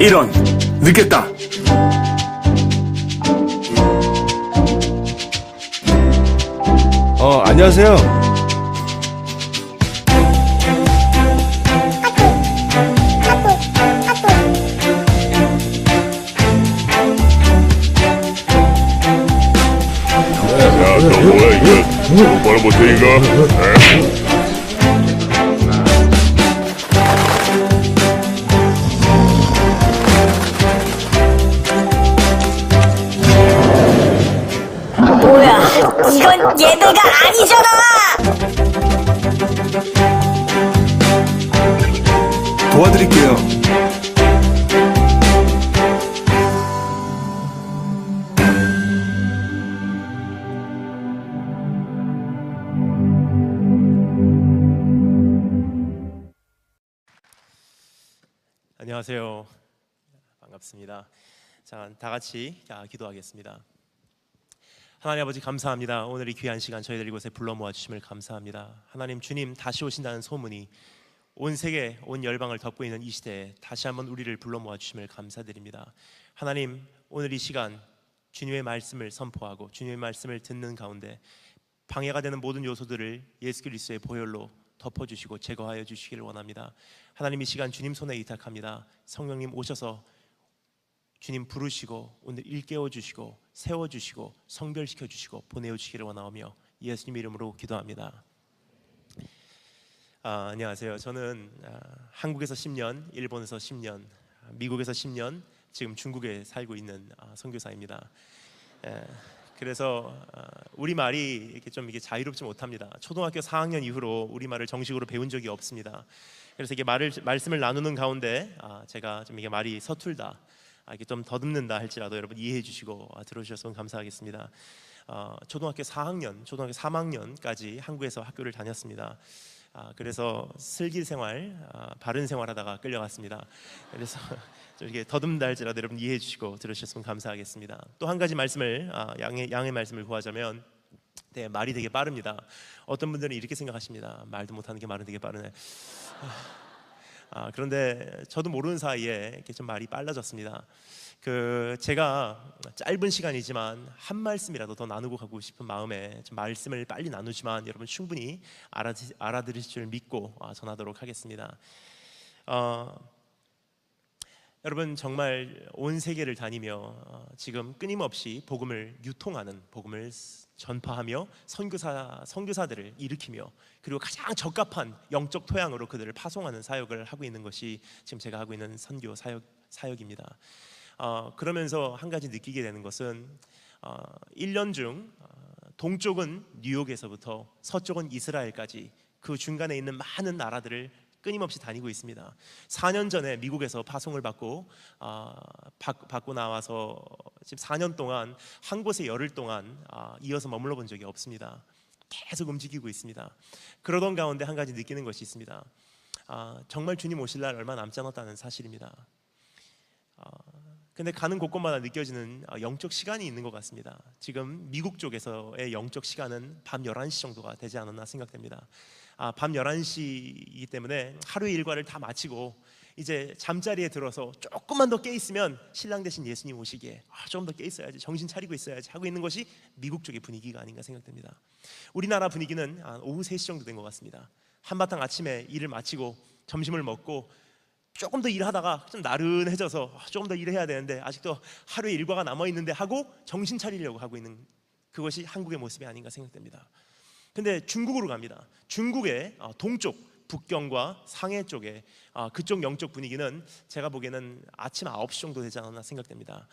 이런, 늦겠다. 안녕하세요. 야, 너 뭐야 이거? 똑바로 못하니까? 뭐야, 이건 예배가 아니잖아! 도와드릴게요. 안녕하세요. 반갑습니다. 자, 다 같이 기도하겠습니다. 하나님 아버지 감사합니다. 오늘 이 귀한 시간 저희들 이곳에 불러 모아 주심을 감사합니다. 하나님 주님 다시 오신다는 소문이 온 세계 온 열방을 덮고 있는 이 시대에 다시 한번 우리를 불러 모아 주심을 감사드립니다. 하나님 오늘 이 시간 주님의 말씀을 선포하고 주님의 말씀을 듣는 가운데 방해가 되는 모든 요소들을 예수 그리스도의 보혈로 덮어주시고 제거하여 주시기를 원합니다. 하나님 이 시간 주님 손에 의탁합니다. 성령님 오셔서 주님 부르시고 오늘 일깨워 주시고 세워 주시고 성별시켜 주시고 보내어 주시기를 원하오며 예수님 이름으로 기도합니다. 안녕하세요. 저는 한국에서 10년, 일본에서 10년, 미국에서 10년, 지금 중국에 살고 있는 선교사입니다. 그래서 우리말이 이렇게 좀 자유롭지 못합니다. 초등학교 4학년 이후로 우리말을 정식으로 배운 적이 없습니다. 그래서 이게 말씀을 나누는 가운데 제가 좀 이게 말이 서툴다, 이게 좀 더듬는다 할지라도 여러분 이해해 주시고 들어주셨으면 감사하겠습니다. 초등학교 4학년, 초등학교 3학년까지 한국에서 학교를 다녔습니다. 그래서 슬기 생활, 바른 생활하다가 끌려갔습니다. 그래서 좀 이렇게 더듬다 할지라도 여러분 이해해 주시고 들으셨으면 감사하겠습니다. 또 한 가지 말씀을 양의 말씀을 구하자면, 네, 말이 되게 빠릅니다. 어떤 분들은 이렇게 생각하십니다. 말도 못하는 게 말은 되게 빠르네. 그런데 저도 모르는 사이에 이렇게 좀 말이 빨라졌습니다. 제가 짧은 시간이지만 한 말씀이라도 더 나누고 가고 싶은 마음에 좀 말씀을 빨리 나누지만 여러분 충분히 알아들으실 줄 믿고 전하도록 하겠습니다. 여러분 정말 온 세계를 다니며 지금 끊임없이 복음을 유통하는, 복음을 전파하며 선교사들을 일으키며 그리고 가장 적합한 영적 토양으로 그들을 파송하는 사역을 하고 있는 것이 지금 제가 하고 있는 선교 사역입니다. 그러면서 한 가지 느끼게 되는 것은 1년 중 동쪽은 뉴욕에서부터 서쪽은 이스라엘까지 그 중간에 있는 많은 나라들을 끊임없이 다니고 있습니다. 4년 전에 미국에서 파송을 받고 나와서 지금 4년 동안 한 곳에 열흘 동안 이어서 머물러 본 적이 없습니다. 계속 움직이고 있습니다. 그러던 가운데 한 가지 느끼는 것이 있습니다. 정말 주님 오실 날 얼마 남지 않았다는 사실입니다. 근데 가는 곳곳마다 느껴지는 영적 시간이 있는 것 같습니다. 지금 미국 쪽에서의 영적 시간은 밤 11시 정도가 되지 않았나 생각됩니다. 밤 11시이기 때문에 하루의 일과를 다 마치고 이제 잠자리에 들어서 조금만 더 깨 있으면 신랑 대신 예수님 오시기에 조금 더 깨 있어야지, 정신 차리고 있어야지 하고 있는 것이 미국 쪽의 분위기가 아닌가 생각됩니다. 우리나라 분위기는 오후 3시 정도 된 것 같습니다. 한바탕 아침에 일을 마치고 점심을 먹고 조금 더 일하다가 좀 나른해져서 조금 더 일해야 되는데 아직도 하루의 일과가 남아있는데 하고 정신 차리려고 하고 있는 그것이 한국의 모습이 아닌가 생각됩니다. 근데 중국으로 갑니다. 중국의 동쪽 북경과 상해 쪽에 그쪽 영적 분위기는 제가 보기에는 아침 9시 정도 되지 않았나 생각됩니다.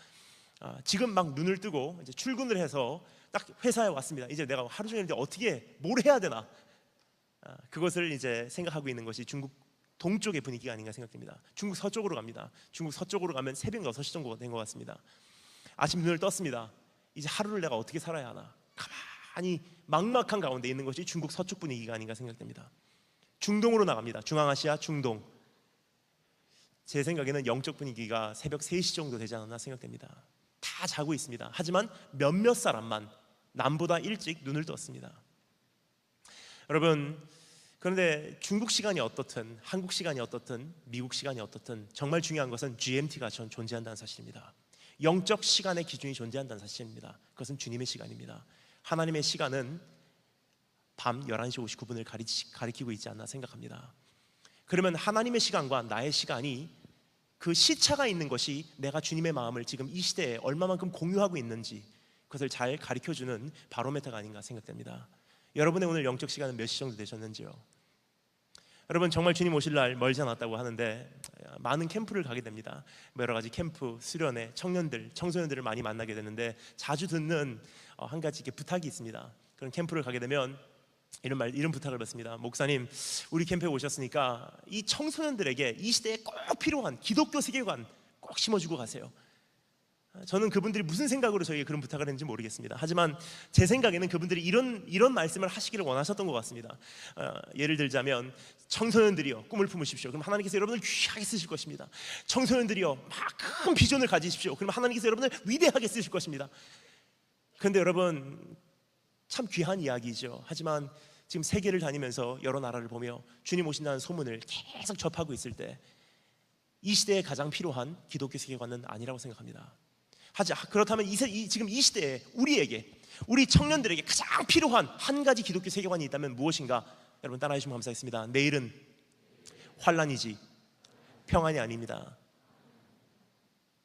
지금 막 눈을 뜨고 이제 출근을 해서 딱 회사에 왔습니다. 이제 내가 하루 종일 어떻게 뭘 해야 되나, 그것을 이제 생각하고 있는 것이 중국 동쪽의 분위기가 아닌가 생각됩니다. 중국 서쪽으로 갑니다. 중국 서쪽으로 가면 새벽 6시 정도가 된 것 같습니다. 아침 눈을 떴습니다. 이제 하루를 내가 어떻게 살아야 하나, 가만히 막막한 가운데 있는 것이 중국 서쪽 분위기가 아닌가 생각됩니다. 중동으로 나갑니다. 중앙아시아, 중동. 제 생각에는 영적 분위기가 새벽 3시 정도 되지 않았나 생각됩니다. 다 자고 있습니다. 하지만 몇몇 사람만 남보다 일찍 눈을 떴습니다. 여러분, 그런데 중국 시간이 어떻든 한국 시간이 어떻든 미국 시간이 어떻든 정말 중요한 것은 GMT가 존재한다는 사실입니다. 영적 시간의 기준이 존재한다는 사실입니다. 그것은 주님의 시간입니다. 하나님의 시간은 밤 11시 59분을 가리키고 있지 않나 생각합니다. 그러면 하나님의 시간과 나의 시간이 그 시차가 있는 것이 내가 주님의 마음을 지금 이 시대에 얼마만큼 공유하고 있는지 그것을 잘 가리켜주는 바로메터가 아닌가 생각됩니다. 여러분의 오늘 영적 시간은 몇 시 정도 되셨는지요? 여러분 정말 주님 오실 날 멀지 않았다고 하는데 많은 캠프를 가게 됩니다. 여러 가지 캠프, 수련회, 청년들, 청소년들을 많이 만나게 되는데 자주 듣는 한 가지 부탁이 있습니다. 그런 캠프를 가게 되면 이런 부탁을 받습니다. 목사님, 우리 캠프에 오셨으니까 이 청소년들에게 이 시대에 꼭 필요한 기독교 세계관 꼭 심어주고 가세요. 저는 그분들이 무슨 생각으로 저에게 그런 부탁을 했는지 모르겠습니다. 하지만 제 생각에는 그분들이 이런 말씀을 하시기를 원하셨던 것 같습니다. 예를 들자면 청소년들이여 꿈을 품으십시오. 그럼 하나님께서 여러분을 귀하게 쓰실 것입니다. 청소년들이여 막 큰 비전을 가지십시오. 그럼 하나님께서 여러분을 위대하게 쓰실 것입니다. 그런데 여러분 참 귀한 이야기죠. 하지만 지금 세계를 다니면서 여러 나라를 보며 주님 오신다는 소문을 계속 접하고 있을 때 이 시대에 가장 필요한 기독교 세계관은 아니라고 생각합니다. 그렇다면 지금 이 시대에 우리 청년들에게 가장 필요한 한 가지 기독교 세계관이 있다면 무엇인가? 여러분 따라해 주시면 감사하겠습니다. 내일은 환란이지 평안이 아닙니다.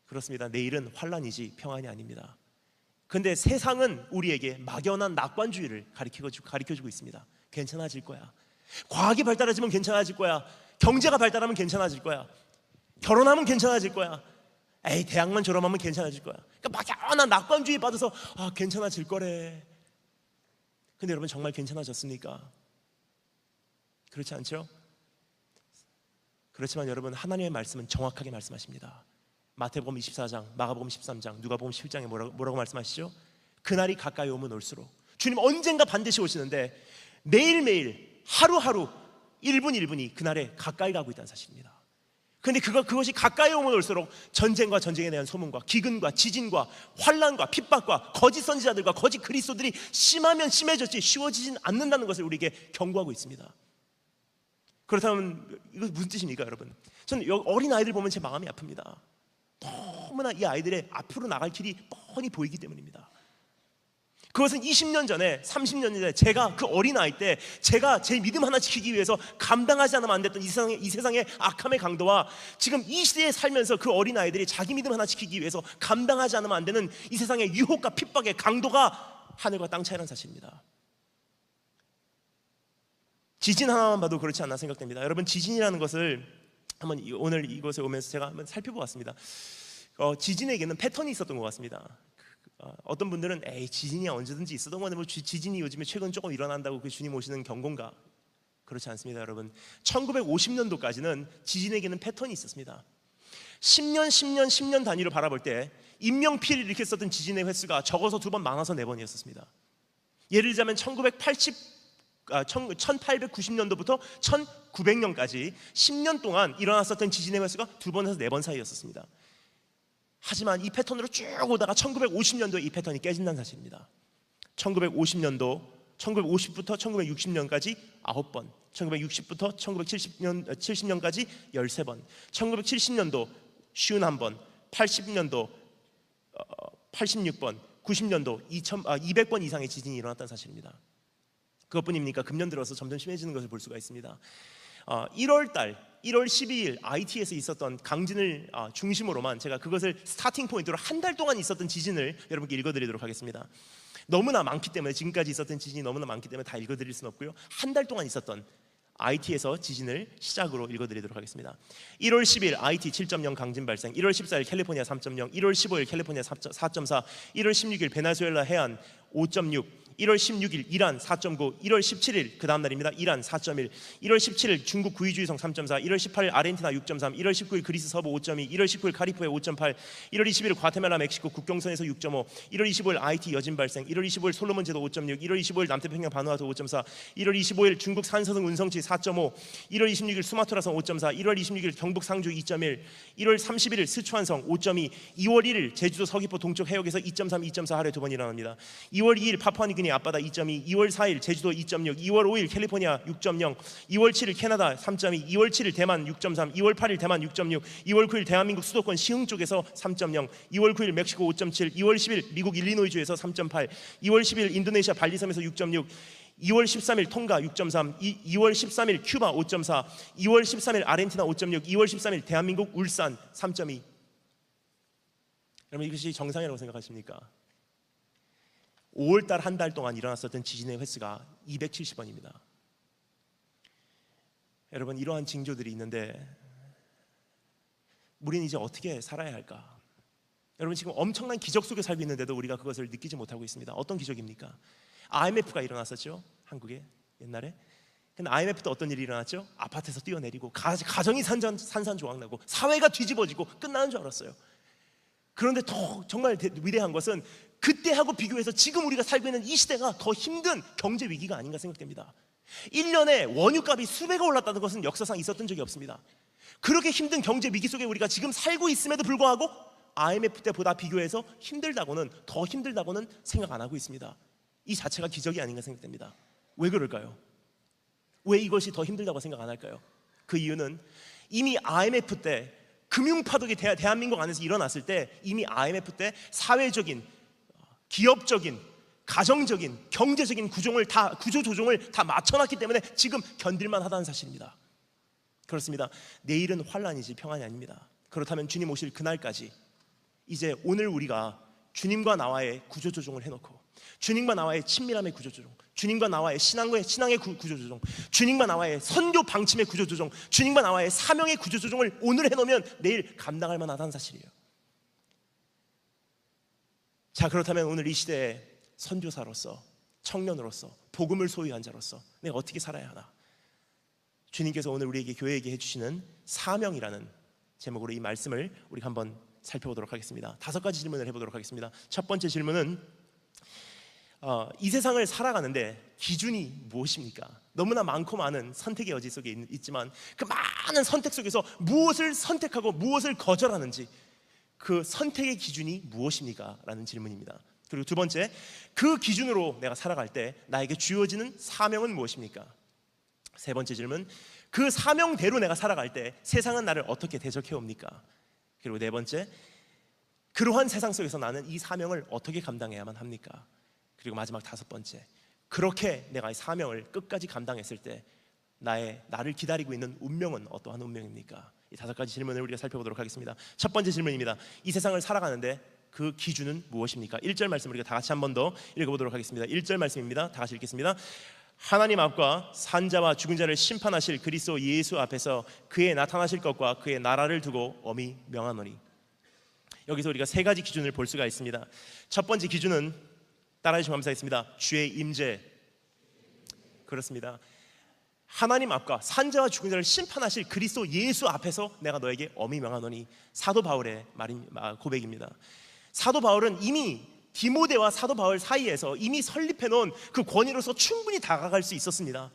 그렇습니다. 내일은 환란이지 평안이 아닙니다. 그런데 세상은 우리에게 막연한 낙관주의를 가르쳐주고 있습니다. 괜찮아질 거야. 과학이 발달하지면 괜찮아질 거야. 경제가 발달하면 괜찮아질 거야. 결혼하면 괜찮아질 거야. 에이 대학만 졸업하면 괜찮아질 거야. 그러니까 막연한 낙관주의에 빠져서 괜찮아질 거래. 근데 여러분 정말 괜찮아졌습니까? 그렇지 않죠? 그렇지만 여러분 하나님의 말씀은 정확하게 말씀하십니다. 마태복음 24장, 마가복음 13장, 누가복음 7장에 뭐라고 말씀하시죠? 그날이 가까이 오면 올수록 주님 언젠가 반드시 오시는데 매일매일 하루하루 1분 1분이 그날에 가까이 가고 있다는 사실입니다. 그런데 그것이 가까이 오면 올수록 전쟁과 전쟁에 대한 소문과 기근과 지진과 환란과 핍박과 거짓 선지자들과 거짓 그리스도들이 심하면 심해졌지 쉬워지진 않는다는 것을 우리에게 경고하고 있습니다. 그렇다면 이거 무슨 뜻입니까 여러분? 저는 어린 아이들 보면 제 마음이 아픕니다. 너무나 이 아이들의 앞으로 나갈 길이 뻔히 보이기 때문입니다. 그것은 20년 전에 30년 전에 제가 그 어린아이 때 제가 제 믿음 하나 지키기 위해서 감당하지 않으면 안 됐던 이 세상의 악함의 강도와 지금 이 시대에 살면서 그 어린아이들이 자기 믿음 하나 지키기 위해서 감당하지 않으면 안 되는 이 세상의 유혹과 핍박의 강도가 하늘과 땅 차이라는 사실입니다. 지진 하나만 봐도 그렇지 않나 생각됩니다. 여러분 지진이라는 것을 한번 오늘 이곳에 오면서 제가 한번 살펴보았습니다. 지진에게는 패턴이 있었던 것 같습니다. 어떤 분들은 지진이 언제든지 있었던 건데 뭐 지진이 요즘에 최근 조금 일어난다고 그 주님 오시는 경고인가? 그렇지 않습니다 여러분. 1950년도까지는 지진에게는 패턴이 있었습니다. 10년 단위로 바라볼 때 인명피해를 일으켰었던 지진의 횟수가 적어서 2번 많아서 4번이었습니다. 예를 들자면 1890년도부터 1900년까지 10년 동안 일어났었던 지진의 횟수가 2번에서 4번 사이였었습니다. 하지만 이 패턴으로 쭉 오다가 1950년도에 이 패턴이 깨진다는 사실입니다. 1950부터 1960년까지 9번, 1960부터 1970년까지 13번, 1970년도 51번, 80년도 86번, 90년도 200번 이상의 지진이 일어났다는 사실입니다. 그것뿐입니까? 금년 들어서 점점 심해지는 것을 볼 수가 있습니다. 1월 12일 IT에서 있었던 강진을 중심으로만 제가 그것을 스타팅 포인트로 한 달 동안 있었던 지진을 여러분께 읽어드리도록 하겠습니다. 너무나 많기 때문에 지금까지 있었던 지진이 너무나 많기 때문에 다 읽어드릴 수는 없고요. 한 달 동안 있었던 IT에서 지진을 시작으로 읽어드리도록 하겠습니다. 1월 10일 IT 7.0 강진 발생, 1월 14일 캘리포니아 3.0, 1월 15일 캘리포니아 4.4, 1월 16일 베네수엘라 해안 5.6, 1월 16일 이란 4.9, 1월 17일 그 다음 날입니다. 이란 4.1, 1월 17일 중국 구이주의성 3.4, 1월 18일 아르헨티나 6.3, 1월 19일 그리스 서부 5.2, 1월 19일 카리프에 5.8, 1월 20일 과테말라 멕시코 국경선에서 6.5, 1월 25일 IT 여진 발생, 1월 25일 솔로몬 제도 5.6, 1월 25일 남태평양 바누아투 5.4, 1월 25일 중국 산서성 운성치 4.5, 1월 26일 수마트라성 5.4, 1월 26일 경북 상주 2.1, 1월 31일 스촨성 5.2, 2월 1일 제주도 서귀포 동쪽 해역에서 2.3, 2.4 하루에 2번 일어납니다. 2월 2일 파푸아니기니아 캘리포니아 앞바다 2.2, 2월 4일 제주도 2.6, 2월 5일 캘리포니아 6.0, 2월 7일 캐나다 3.2, 2월 7일 대만 6.3, 2월 8일 대만 6.6, 2월 9일 대한민국 수도권 시흥 쪽에서 3.0, 2월 9일 멕시코 5.7, 2월 10일 미국 일리노이주에서 3.8, 2월 10일 인도네시아 발리섬에서 6.6, 2월 13일 통가 6.3, 2월 13일 큐바 5.4, 2월 13일 아르헨티나 5.6, 2월 13일 대한민국 울산 3.2. 여러분 이것이 정상이라고 생각하십니까? 5월달 한 달 동안 일어났었던 지진의 횟수가 270번입니다. 여러분 이러한 징조들이 있는데 우리는 이제 어떻게 살아야 할까? 여러분 지금 엄청난 기적 속에 살고 있는데도 우리가 그것을 느끼지 못하고 있습니다. 어떤 기적입니까? IMF가 일어났었죠, 한국에 옛날에. 근데 IMF 때 어떤 일이 일어났죠? 아파트에서 뛰어내리고 가정이 산산조각나고 사회가 뒤집어지고 끝나는 줄 알았어요. 그런데 더 정말 위대한 것은 그때하고 비교해서 지금 우리가 살고 있는 이 시대가 더 힘든 경제 위기가 아닌가 생각됩니다. 1년에 원유값이 수배가 올랐다는 것은 역사상 있었던 적이 없습니다. 그렇게 힘든 경제 위기 속에 우리가 지금 살고 있음에도 불구하고 IMF 때보다 비교해서 더 힘들다고는 생각 안 하고 있습니다. 이 자체가 기적이 아닌가 생각됩니다. 왜 그럴까요? 왜 이것이 더 힘들다고 생각 안 할까요? 그 이유는 이미 IMF 때 금융파동이 대한민국 안에서 일어났을 때 이미 IMF 때 사회적인, 기업적인, 가정적인, 경제적인 구조 조정을 다 맞춰놨기 때문에 지금 견딜만 하다는 사실입니다. 그렇습니다. 내일은 환란이지 평안이 아닙니다. 그렇다면 주님 오실 그날까지 이제 오늘 우리가 주님과 나와의 구조 조정을 해놓고 주님과 나와의 친밀함의 구조 조정, 주님과 나와의 신앙의 구조 조정, 주님과 나와의 선교 방침의 구조 조정, 주님과 나와의 사명의 구조 조정을 오늘 해놓으면 내일 감당할 만하다는 사실이에요. 자, 그렇다면 오늘 이 시대에 선교사로서, 청년으로서, 복음을 소유한 자로서 내가 어떻게 살아야 하나? 주님께서 오늘 우리에게, 교회에게 해주시는 사명이라는 제목으로 이 말씀을 우리가 한번 살펴보도록 하겠습니다. 5가지 질문을 해보도록 하겠습니다. 첫 번째 질문은 이 세상을 살아가는데 기준이 무엇입니까? 너무나 많고 많은 선택의 여지 속에 있지만 그 많은 선택 속에서 무엇을 선택하고 무엇을 거절하는지 그 선택의 기준이 무엇입니까? 라는 질문입니다. 그리고 두 번째, 그 기준으로 내가 살아갈 때 나에게 주어지는 사명은 무엇입니까? 세 번째 질문, 그 사명대로 내가 살아갈 때 세상은 나를 어떻게 대적해 옵니까? 그리고 네 번째, 그러한 세상 속에서 나는 이 사명을 어떻게 감당해야만 합니까? 그리고 마지막 5번째, 그렇게 내가 이 사명을 끝까지 감당했을 때 나를 기다리고 있는 운명은 어떠한 운명입니까? 이 5가지 질문을 우리가 살펴보도록 하겠습니다. 첫 번째 질문입니다. 이 세상을 살아가는데 그 기준은 무엇입니까? 1절 말씀 우리가 다 같이 한 번 더 읽어보도록 하겠습니다. 1절 말씀입니다. 다 같이 읽겠습니다. 하나님 앞과 산자와 죽은 자를 심판하실 그리스도 예수 앞에서 그의 나타나실 것과 그의 나라를 두고 엄히 명하노니. 여기서 우리가 3가지 기준을 볼 수가 있습니다. 첫 번째 기준은 따라해 주시면 감사하겠습니다. 주의 임재. 그렇습니다. 하나님 앞과 산자와 죽은 자를 심판하실 그리스도 예수 앞에서 내가 너에게 엄히 명하노니. 사도 바울의 고백입니다. 사도 바울은 이미 디모데와 사도 바울 사이에서 이미 설립해 놓은 그 권위로서 충분히 다가갈 수 있었습니다.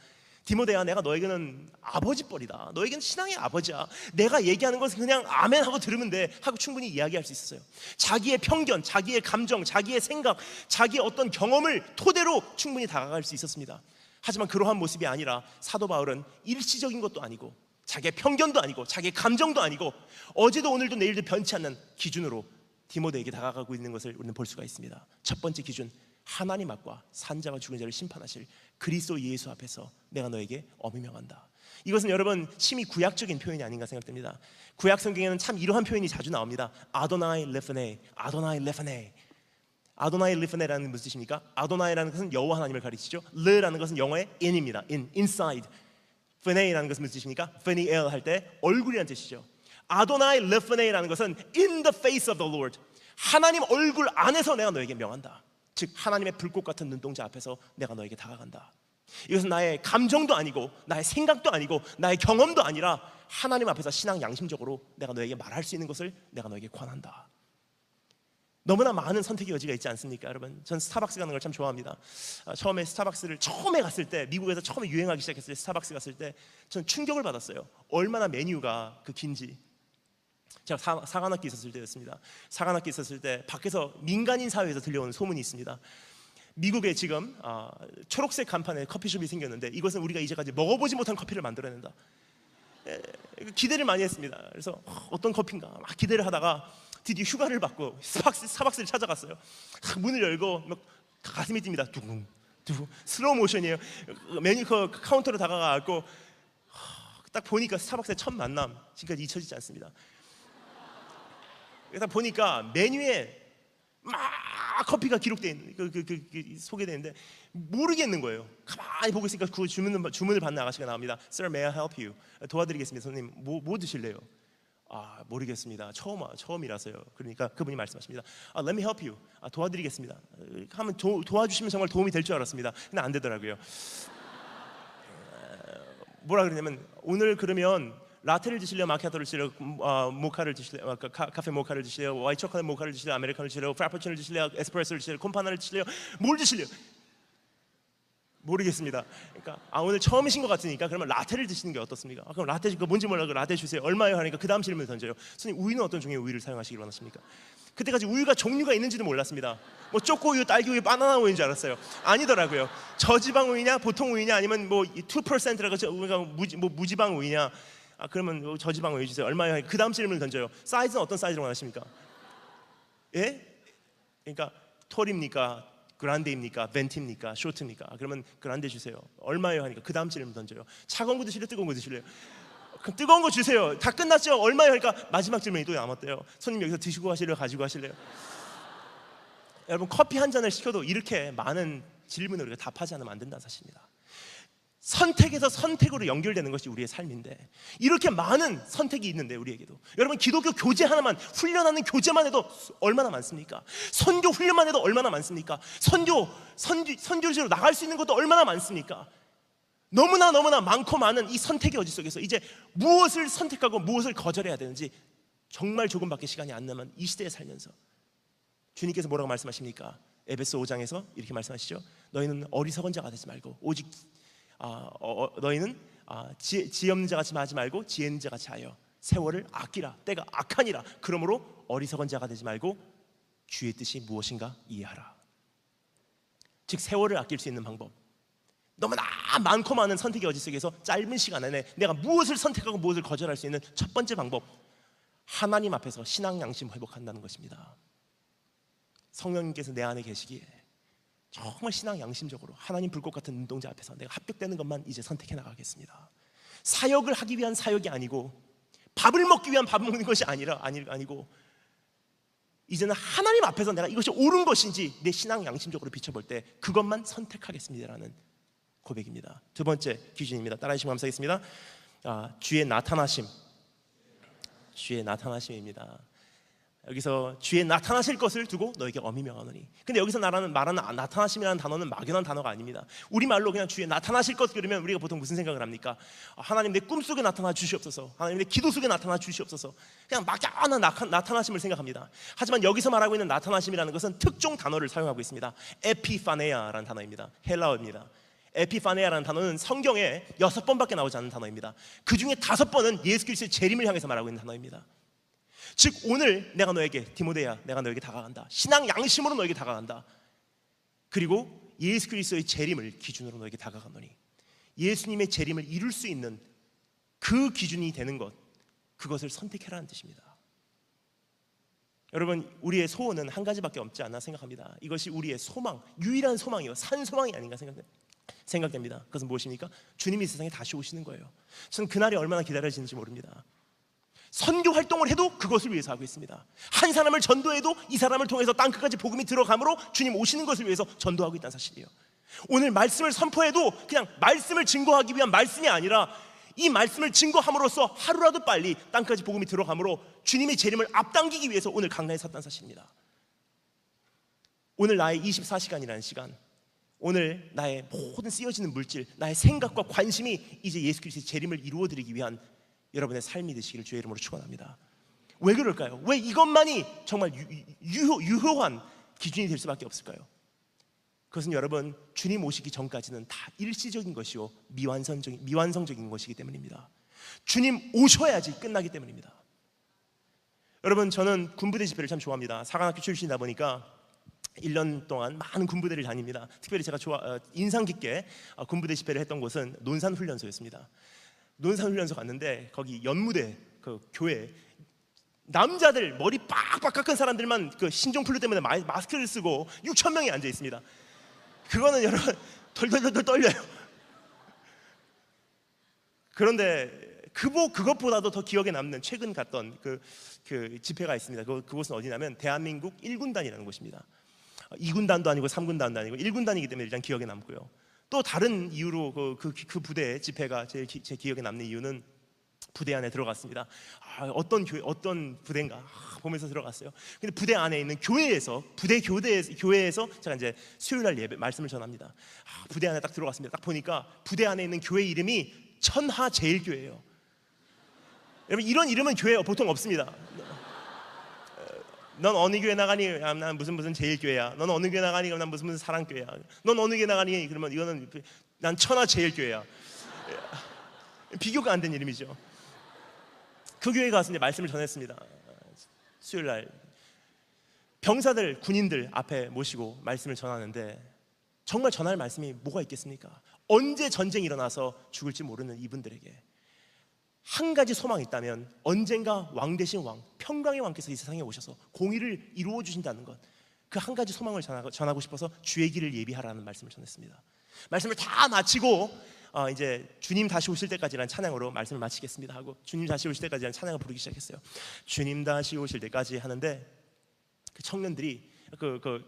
디모데야, 내가 너에게는 아버지뻘이다. 너에게는 신앙의 아버지야. 내가 얘기하는 것은 그냥 아멘 하고 들으면 돼 하고 충분히 이야기할 수 있었어요. 자기의 편견, 자기의 감정, 자기의 생각, 자기의 어떤 경험을 토대로 충분히 다가갈 수 있었습니다. 하지만 그러한 모습이 아니라 사도 바울은 일시적인 것도 아니고 자기의 편견도 아니고 자기의 감정도 아니고 어제도 오늘도 내일도 변치 않는 기준으로 디모데에게 다가가고 있는 것을 우리는 볼 수가 있습니다. 첫 번째 기준, 하나님 앞과 산자와 죽은 자를 심판하실 그리스도 예수 앞에서 내가 너에게 엄히 명한다. 이것은 여러분 심히 구약적인 표현이 아닌가 생각됩니다. 구약 성경에는 참 이러한 표현이 자주 나옵니다. 아도나이 레프네, 아도나이 레프네. 아도나이 레프네라는 무슨 뜻입니까? 아도나이라는 것은 여호와 하나님을 가리키죠. 르라는 것은 영어의 in입니다. inside. 페네이라는 것은 무슨 뜻입니까? 페니엘 할 때 얼굴이라는 뜻이죠. 아도나이 레프네이라는 것은 in the face of the Lord. 하나님 얼굴 안에서 내가 너에게 명한다. 즉 하나님의 불꽃 같은 눈동자 앞에서 내가 너에게 다가간다. 이것은 나의 감정도 아니고 나의 생각도 아니고 나의 경험도 아니라 하나님 앞에서 신앙 양심적으로 내가 너에게 말할 수 있는 것을 내가 너에게 권한다. 너무나 많은 선택의 여지가 있지 않습니까, 여러분? 전 스타벅스 가는 걸 참 좋아합니다. 처음에 스타벅스를 처음에 갔을 때, 미국에서 처음에 유행하기 시작했을 때 스타벅스 갔을 때 전 충격을 받았어요. 얼마나 메뉴가 긴지. 제가 사관학교 있었을 때였습니다. 사관학교 있었을 때 밖에서 민간인 사회에서 들려오는 소문이 있습니다. 미국에 지금 초록색 간판에 커피숍이 생겼는데 이것은 우리가 이제까지 먹어보지 못한 커피를 만들어낸다. 기대를 많이 했습니다. 그래서 어떤 커피인가 막 기대를 하다가 드디어 휴가를 받고 스타벅스를 찾아갔어요. 문을 열고 막 가슴이 뜁니다. 두궁 슬로우 모션이에요. 메뉴 카운터로 다가가고 딱 보니까 스타벅스의 첫 만남 지금까지 잊혀지지 않습니다. 딱 보니까 메뉴에 막 커피가 기록되어 있는 소개되는데 모르겠는 거예요. 가만히 보고 있으니까 그 주문을 받는 아가씨가 나옵니다. Sir, may I help you? 도와드리겠습니다. 손님, 뭐 드실래요? 모르겠습니다. 처음이라서요. 그러니까 그분이 말씀하십니다. Let me help you. 도와드리겠습니다. 하면 도와주시면 정말 도움이 될 줄 알았습니다. 근데 안 되더라고요. 뭐라 그러냐면 오늘 그러면 라테를 드실래요? 마키아토를 드실래요? 모카를 드실래요? 카페 모카를 드실래요? 화이트 초콜릿 모카를 드실래요? 아메리카노를 드실래요? 프라푸치노를 드실래요? 에스프레소를 드실래요? 콤파나를 드실래요? 뭘 드실래요? 모르겠습니다. 그러니까 오늘 처음이신 것 같으니까 그러면 라테를 드시는 게 어떻습니까? 그럼 라테 뭔지 몰라도 라테 주세요. 얼마요? 하니까 그 다음 질문을 던져요. 선생님, 우유는 어떤 종류의 우유를 사용하시길 원하십니까? 그때까지 우유가 종류가 있는지도 몰랐습니다. 뭐 초코 우유, 딸기 우유, 바나나 우유인 줄 알았어요. 아니더라고요. 저지방 우유냐, 보통 우유냐, 아니면 뭐 2%라고 우리가 무지방 우유냐. 그러면 저지방 우유 주세요. 얼마요? 그 다음 질문을 던져요. 사이즈는 어떤 사이즈로 원하십니까? 예? 그러니까 톨입니까? 그란데입니까? 벤티입니까? 쇼트입니까? 그러면 그란데 주세요. 얼마요? 하니까 그 다음 질문 던져요. 차가운 거 드실래요? 뜨거운 거 드실래요? 그럼 뜨거운 거 주세요. 다 끝났죠? 얼마요? 하니까 마지막 질문이 또 남았대요. 손님 여기서 드시고 가실래요? 가지고 가실래요? 여러분, 커피 한 잔을 시켜도 이렇게 많은 질문을 우리가 답하지 않으면 안 된다는 사실입니다. 선택에서 선택으로 연결되는 것이 우리의 삶인데 이렇게 많은 선택이 있는데 우리에게도 여러분, 기독교 교제 하나만 훈련하는 교제만 해도 얼마나 많습니까? 선교 훈련만 해도 얼마나 많습니까? 선교지로 나갈 수 있는 것도 얼마나 많습니까? 너무나 많고 많은 이 선택의 여지 속에서 이제 무엇을 선택하고 무엇을 거절해야 되는지 정말 조금밖에 시간이 안 남은 이 시대에 살면서 주님께서 뭐라고 말씀하십니까? 에베소 5장에서 이렇게 말씀하시죠. 너희는 어리석은 자가 되지 말고 오직 너희는 지혜 없는 자 같이 하지 말고 지혜 있는 자 같이 하여 세월을 아끼라. 때가 악하니라. 그러므로 어리석은 자가 되지 말고 주의 뜻이 무엇인가 이해하라. 즉 세월을 아낄 수 있는 방법, 너무나 많고 많은 선택의 여지 속에서 짧은 시간 안에 내가 무엇을 선택하고 무엇을 거절할 수 있는 첫 번째 방법, 하나님 앞에서 신앙 양심 회복한다는 것입니다. 성령님께서 내 안에 계시기에 정말 신앙 양심적으로 하나님 불꽃 같은 눈동자 앞에서 내가 합격되는 것만 이제 선택해 나가겠습니다. 사역을 하기 위한 사역이 아니고 밥을 먹기 위한 밥 먹는 것이 아니고 이제는 하나님 앞에서 내가 이것이 옳은 것인지 내 신앙 양심적으로 비춰볼 때 그것만 선택하겠습니다라는 고백입니다. 두 번째 기준입니다. 따라하시면 감사하겠습니다. 주의 나타나심입니다. 여기서 주의 나타나실 것을 두고 너에게 엄히 명하노니. 근데 여기서 말하는 나타나심이라는 단어는 막연한 단어가 아닙니다. 우리말로 그냥 주의 나타나실 것 그러면 우리가 보통 무슨 생각을 합니까? 하나님 내 꿈속에 나타나 주시옵소서, 하나님 내 기도 속에 나타나 주시옵소서, 그냥 막연한 나타나심을 생각합니다. 하지만 여기서 말하고 있는 나타나심이라는 것은 특종 단어를 사용하고 있습니다. 에피파네아라는 단어입니다. 헬라어입니다. 에피파네아라는 단어는 성경에 6번밖에 나오지 않는 단어입니다. 그 중에 5번은 예수 그리스도의 재림을 향해서 말하고 있는 단어입니다. 즉 오늘 내가 너에게, 디모데야, 내가 너에게 다가간다. 신앙 양심으로 너에게 다가간다. 그리고 예수 그리스도의 재림을 기준으로 너에게 다가가노니, 예수님의 재림을 이룰 수 있는 그 기준이 되는 것, 그것을 선택해라는 뜻입니다. 여러분, 우리의 소원은 한 가지밖에 없지 않나 생각합니다. 이것이 우리의 소망, 유일한 소망이요, 산 소망이 아닌가 생각됩니다. 그것은 무엇입니까? 주님이 세상에 다시 오시는 거예요. 저는 그날이 얼마나 기다려지는지 모릅니다. 선교 활동을 해도 그것을 위해서 하고 있습니다. 한 사람을 전도해도 이 사람을 통해서 땅끝까지 복음이 들어가므로 주님 오시는 것을 위해서 전도하고 있다는 사실이에요. 오늘 말씀을 선포해도 그냥 말씀을 증거하기 위한 말씀이 아니라 이 말씀을 증거함으로써 하루라도 빨리 땅까지 복음이 들어가므로 주님의 재림을 앞당기기 위해서 오늘 강단에 섰다는 사실입니다. 오늘 나의 24시간이라는 시간, 오늘 나의 모든 쓰여지는 물질, 나의 생각과 관심이 이제 예수 그리스도의 재림을 이루어드리기 위한 여러분의 삶이 되시기를 주의 이름으로 축원합니다. 왜 그럴까요? 왜 이것만이 정말 유효한 기준이 될 수밖에 없을까요? 그것은 여러분, 주님 오시기 전까지는 다 일시적인 것이요 미완성적인 것이기 때문입니다. 주님 오셔야지 끝나기 때문입니다. 여러분, 저는 군부대 집회를 참 좋아합니다. 사관학교 출신이다 보니까 1년 동안 많은 군부대를 다닙니다. 특별히 제가 인상 깊게 군부대 집회를 했던 곳은 논산훈련소였습니다. 논산훈련소 갔는데 거기 연무대 그 교회 남자들 머리 빡빡 깎은 사람들만 그 신종플루 때문에 마스크를 쓰고 6천 명이 앉아 있습니다. 그거는 여러분 덜덜덜 떨려요. 그런데 그것보다도 더 기억에 남는 최근 갔던 그 집회가 있습니다. 그곳은 어디냐면 대한민국 1군단이라는 곳입니다. 2군단도 아니고 3군단도 아니고 1군단이기 때문에 일단 기억에 남고요. 또 다른 이유로 그 부대 집회가 제 기억에 남는 이유는 부대 안에 들어갔습니다. 어떤 부대인가 보면서 들어갔어요. 근데 부대 안에 있는 교회에서 제가 이제 수요일 날 예배 말씀을 전합니다. 부대 안에 딱 들어갔습니다. 딱 보니까 부대 안에 있는 교회 이름이 천하제일교회예요. 여러분 이런 이름은 교회에 보통 없습니다. 넌 어느 교회 나가니? 난 무슨 제일교회야. 넌 어느 교회 나가니? 난 무슨 사랑교회야. 넌 어느 교회 나가니? 그러면 이거는 난 천하제일교회야. 비교가 안 된 이름이죠. 그 교회에 가서 이제 말씀을 전했습니다. 수요일 날 병사들, 군인들 앞에 모시고 말씀을 전하는데 정말 전할 말씀이 뭐가 있겠습니까? 언제 전쟁이 일어나서 죽을지 모르는 이분들에게 한 가지 소망이 있다면 언젠가 왕 대신 왕, 평강의 왕께서 이 세상에 오셔서 공의를 이루어 주신다는 것, 그 한 가지 소망을 전하고 싶어서 주의 길을 예비하라는 말씀을 전했습니다. 말씀을 다 마치고 이제 주님 다시 오실 때까지라는 찬양으로 말씀을 마치겠습니다 하고 주님 다시 오실 때까지라는 찬양을 부르기 시작했어요. 주님 다시 오실 때까지 하는데 그 청년들이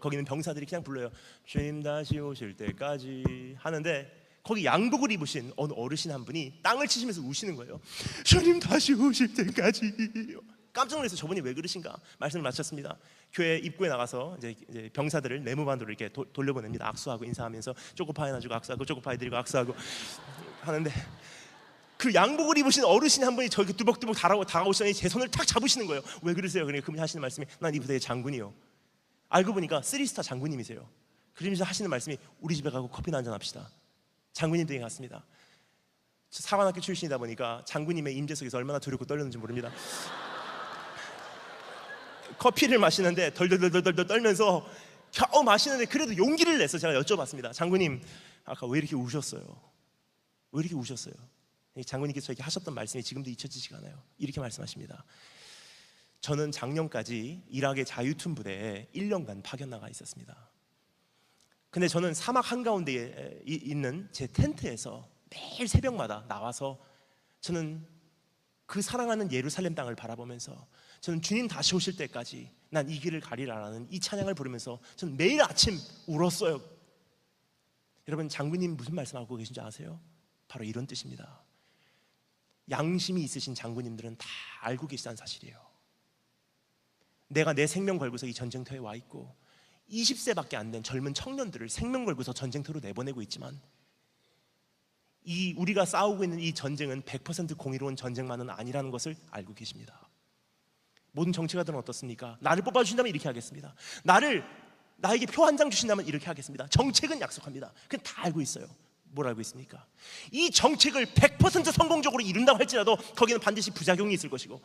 거기는 병사들이 그냥 불러요. 주님 다시 오실 때까지 하는데 거기 양복을 입으신 어느 어르신 한 분이 땅을 치시면서 우시는 거예요. 주님 다시 오실 때까지. 깜짝 놀라서 저분이 왜 그러신가 말씀을 마쳤습니다. 교회 입구에 나가서 이제 병사들을 네모반으로 이렇게 돌려보냅니다. 악수하고 인사하면서 초코파이 놔주고 악수하고 초코파이 드리고 악수하고 하는데 그 양복을 입으신 어르신 한 분이 저렇게 뚜벅뚜벅 다가오시더니 제 손을 탁 잡으시는 거예요. 왜 그러세요? 그러니까 그분이 하시는 말씀이 난 이 부대의 장군이요. 알고 보니까 3스타 장군님이세요. 그러면서 하시는 말씀이 우리 집에 가고 커피나 한잔 합시다. 장군님 댁에 갔습니다. 사관학교 출신이다 보니까 장군님의 임재 속에서 얼마나 두렵고 떨렸는지 모릅니다. 커피를 마시는데 덜덜덜덜 떨면서 겨우 마시는데 그래도 용기를 내서 제가 여쭤봤습니다. 장군님 아까 왜 이렇게 우셨어요? 왜 이렇게 우셨어요? 장군님께서 저에게 하셨던 말씀이 지금도 잊혀지지가 않아요. 이렇게 말씀하십니다. 저는 작년까지 이락의 자유툰 부대에 1년간 파견 나가 있었습니다. 근데 저는 사막 한가운데에 있는 제 텐트에서 매일 새벽마다 나와서 저는 그 사랑하는 예루살렘 땅을 바라보면서 저는 주님 다시 오실 때까지 난 이 길을 가리라라는 이 찬양을 부르면서 저는 매일 아침 울었어요. 여러분 장군님 무슨 말씀하고 계신지 아세요? 바로 이런 뜻입니다. 양심이 있으신 장군님들은 다 알고 계시다는 사실이에요. 내가 내 생명 걸고서 이 전쟁터에 와 있고 20세밖에 안 된 젊은 청년들을 생명 걸고서 전쟁터로 내보내고 있지만 우리가 싸우고 있는 이 전쟁은 100% 공의로운 전쟁만은 아니라는 것을 알고 계십니다. 모든 정치가들은 어떻습니까? 나를 뽑아주신다면 이렇게 하겠습니다. 나에게 표 한 장 주신다면 이렇게 하겠습니다. 정책은 약속합니다. 그건 다 알고 있어요. 뭘 알고 있습니까? 이 정책을 100% 성공적으로 이룬다고 할지라도 거기는 반드시 부작용이 있을 것이고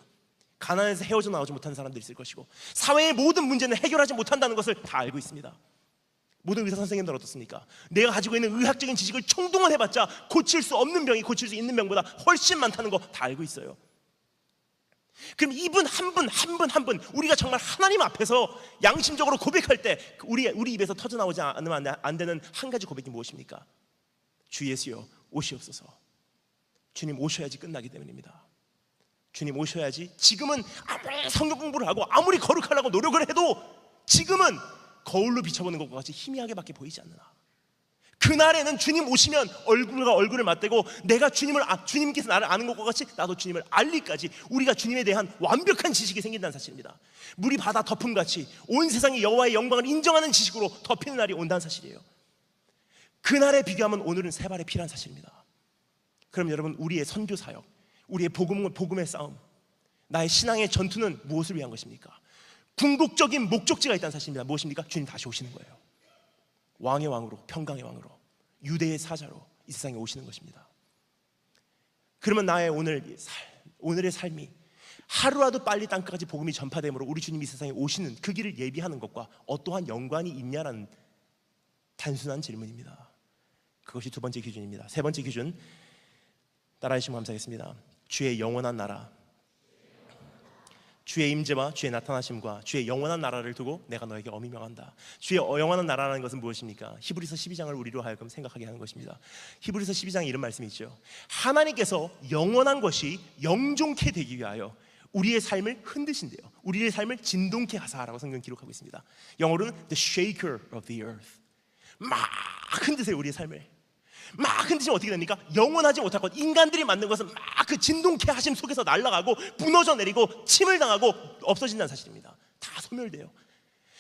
가난해서 헤어져 나오지 못하는 사람들이 있을 것이고 사회의 모든 문제는 해결하지 못한다는 것을 다 알고 있습니다. 모든 의사 선생님들은 어떻습니까? 내가 가지고 있는 의학적인 지식을 총동원해봤자 고칠 수 없는 병이 고칠 수 있는 병보다 훨씬 많다는 거 다 알고 있어요. 그럼 이분 한 분 우리가 정말 하나님 앞에서 양심적으로 고백할 때 우리 입에서 터져나오지 않으면 안 되는 한 가지 고백이 무엇입니까? 주 예수여 오시옵소서. 주님 오셔야지 끝나기 때문입니다. 주님 오셔야지. 지금은 아무리 성경 공부를 하고 아무리 거룩하려고 노력을 해도 지금은 거울로 비춰보는 것과 같이 희미하게밖에 보이지 않느나 그날에는 주님 오시면 얼굴과 얼굴을 맞대고 내가 주님께서 나를 아는 것과 같이 나도 주님을 알리까지 우리가 주님에 대한 완벽한 지식이 생긴다는 사실입니다. 물이 바다 덮음같이 온 세상이 여호와의 영광을 인정하는 지식으로 덮이는 날이 온다는 사실이에요. 그날에 비교하면 오늘은 세 발의 피란 사실입니다. 그럼 여러분 우리의 선교 사역, 우리의 복음의 싸움, 나의 신앙의 전투는 무엇을 위한 것입니까? 궁극적인 목적지가 있다는 사실입니다. 무엇입니까? 주님 다시 오시는 거예요. 왕의 왕으로, 평강의 왕으로, 유대의 사자로 이 세상에 오시는 것입니다. 그러면 나의 오늘의 삶이 하루라도 빨리 땅끝까지 복음이 전파되므로 우리 주님이 이 세상에 오시는 그 길을 예비하는 것과 어떠한 연관이 있냐라는 단순한 질문입니다. 그것이 두 번째 기준입니다. 세 번째 기준 따라해 주시면 감사하겠습니다. 주의 영원한 나라, 주의 임재와 주의 나타나심과 주의 영원한 나라를 두고 내가 너에게 엄히 명한다. 주의 영원한 나라라는 것은 무엇입니까? 히브리서 12장을 우리로 하여금 생각하게 하는 것입니다. 히브리서 12장에 이런 말씀이 있죠. 하나님께서 영원한 것이 영존케 되기 위하여 우리의 삶을 흔드신대요. 우리의 삶을 진동케 하사라고 성경 기록하고 있습니다. 영어로는 the shaker of the earth. 막 흔드세요. 우리의 삶을 막 흔드시면 어떻게 됩니까? 영원하지 못할 것, 인간들이 만든 것은 막 그 진동케 하심 속에서 날아가고 무너져 내리고 침을 당하고 없어진다는 사실입니다. 다 소멸돼요.